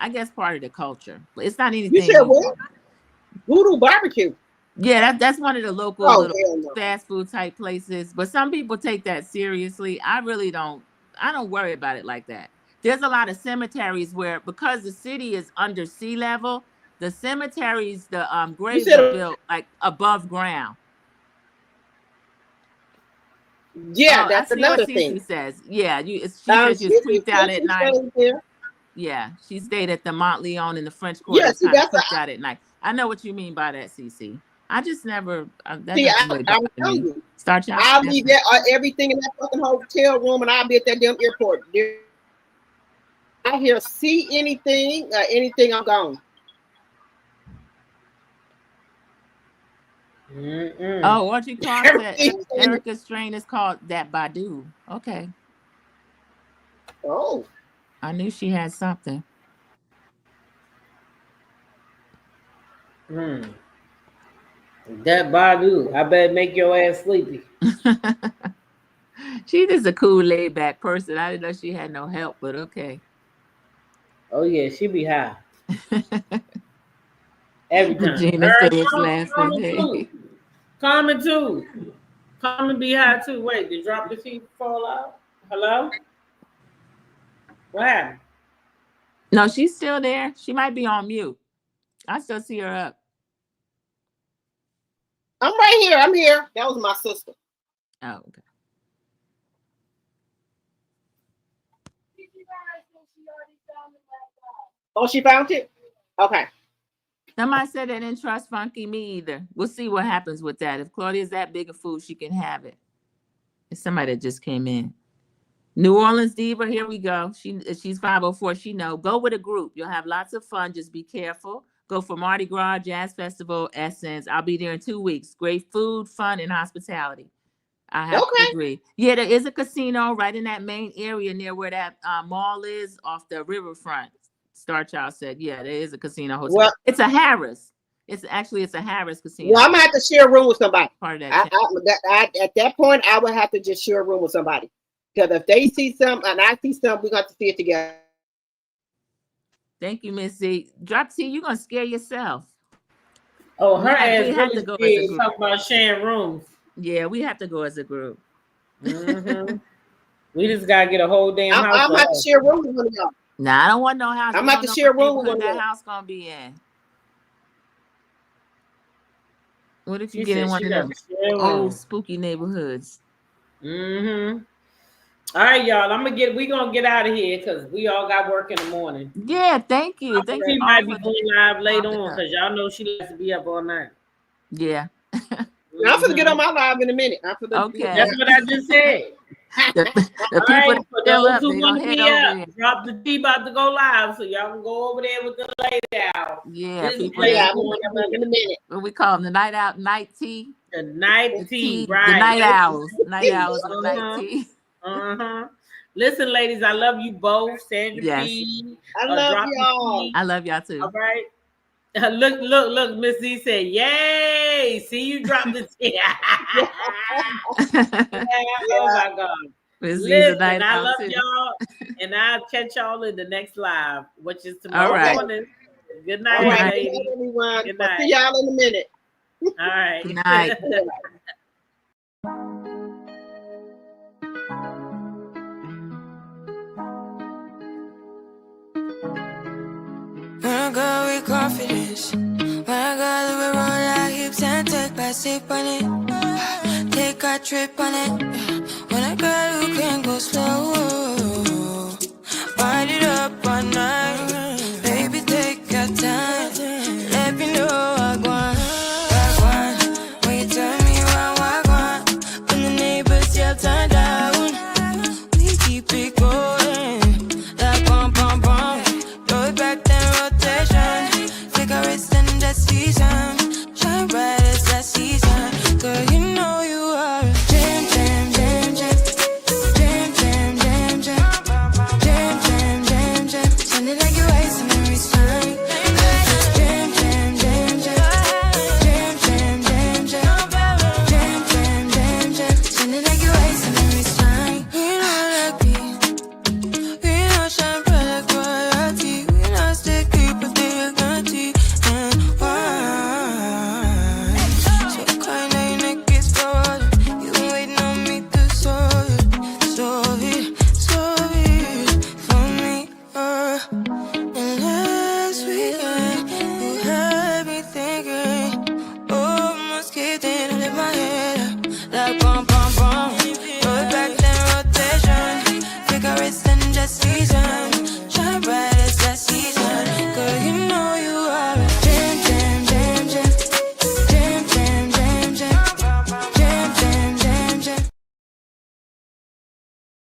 I guess part of the culture. It's not anything. You said what? Voodoo barbecue. Yeah, that's one of the local no. fast food type places. But some people take that seriously. I really don't. I don't worry about it like that. There's a lot of cemeteries where, because the city is under sea level, the cemeteries, the graves are built like above ground. Yeah, that's another thing. She says. Yeah, she says she was creeped out at night. Yeah, she stayed at the Montleone in the French Quarter. Yeah, that's creeped out at night. I know what you mean by that, CC. I just never. I'm telling you. I'll leave that everything in that fucking hotel room, and I'll be at that damn airport. I hear see anything, I'm gone. Oh, what you call that? Erica's strain is called that Badu. Okay. Oh. I knew she had something. That Badu, I bet make your ass sleepy. She's just a cool, laid back person. I didn't know she had no help, but okay. Oh yeah, she be high. Every time. Regina says laughing. Carmen too. Carmen be high too. Wait, did drop the feet fall out? Hello? What happened? No, she's still there. She might be on mute. I still see her up. I'm right here. I'm here. That was my sister. Oh, okay. Oh, she found it? Okay. Somebody said they didn't trust Funky, me either. We'll see what happens with that. If Claudia's that big a fool, she can have it. It's somebody that just came in. New Orleans Diva, here we go. She's 504. She know. Go with a group. You'll have lots of fun. Just be careful. Go for Mardi Gras, Jazz Festival, Essence. I'll be there in 2 weeks. Great food, fun, and hospitality. I have to agree. Yeah, there is a casino right in that main area near where that mall is off the riverfront. Star Child said, yeah, there is a casino hotel. Well, it's a Harris. It's a Harris casino. Well, I'm gonna have to share a room with somebody. Part of that. At that point, I would have to just share a room with somebody. Because if they see something and I see something, we're going to see it together. Thank you, Missy. Drop T, you're going to scare yourself. Oh, her ass have to go as a talk about sharing rooms. Yeah, we have to go as a group. Mm-hmm. We just got to get a whole damn house. I'm about to share a room with one of y'all. Nah, I don't want no house. I'm about to share a room with one of y'all. That house going to be in. What if you get in one of those old spooky neighborhoods? Mm-hmm. All right, y'all. We're gonna get out of here because we all got work in the morning. Yeah, thank you. Thank you. She might be going live later on because y'all know she likes to be up all night. Yeah. I'm gonna get on my live in a minute. Okay. That's what I just said. the people right, for those who want to be up, drop the T about to go live, so y'all can go over there with the lay down. Yeah, people up in a minute. What we call them, the night out, night tea. The night tea, right? The night owls, the night tea. Listen, ladies, I love you both. Sandra P. I love y'all. I love y'all too. All right. Look, Miss Z said, yay! See you drop the tea. Oh my God. Listen, I love y'all, and I'll catch y'all in the next live, which is tomorrow morning. Good night, ladies. Everyone. Good night. See y'all in a minute. All right. Good night. When I go with confidence, when I go with roll our hips and take a sip on it, take a trip on it. When I go, you can go slow, wind it up all night, baby, take your time, let me know I want. When you tell me what I want, when the neighbors yell turn down, we keep it going, like bum bum bum, throw it back then rotation, take a risk in the season, shine bright as that season, girl, you know you are a jam, jam, jam, jam.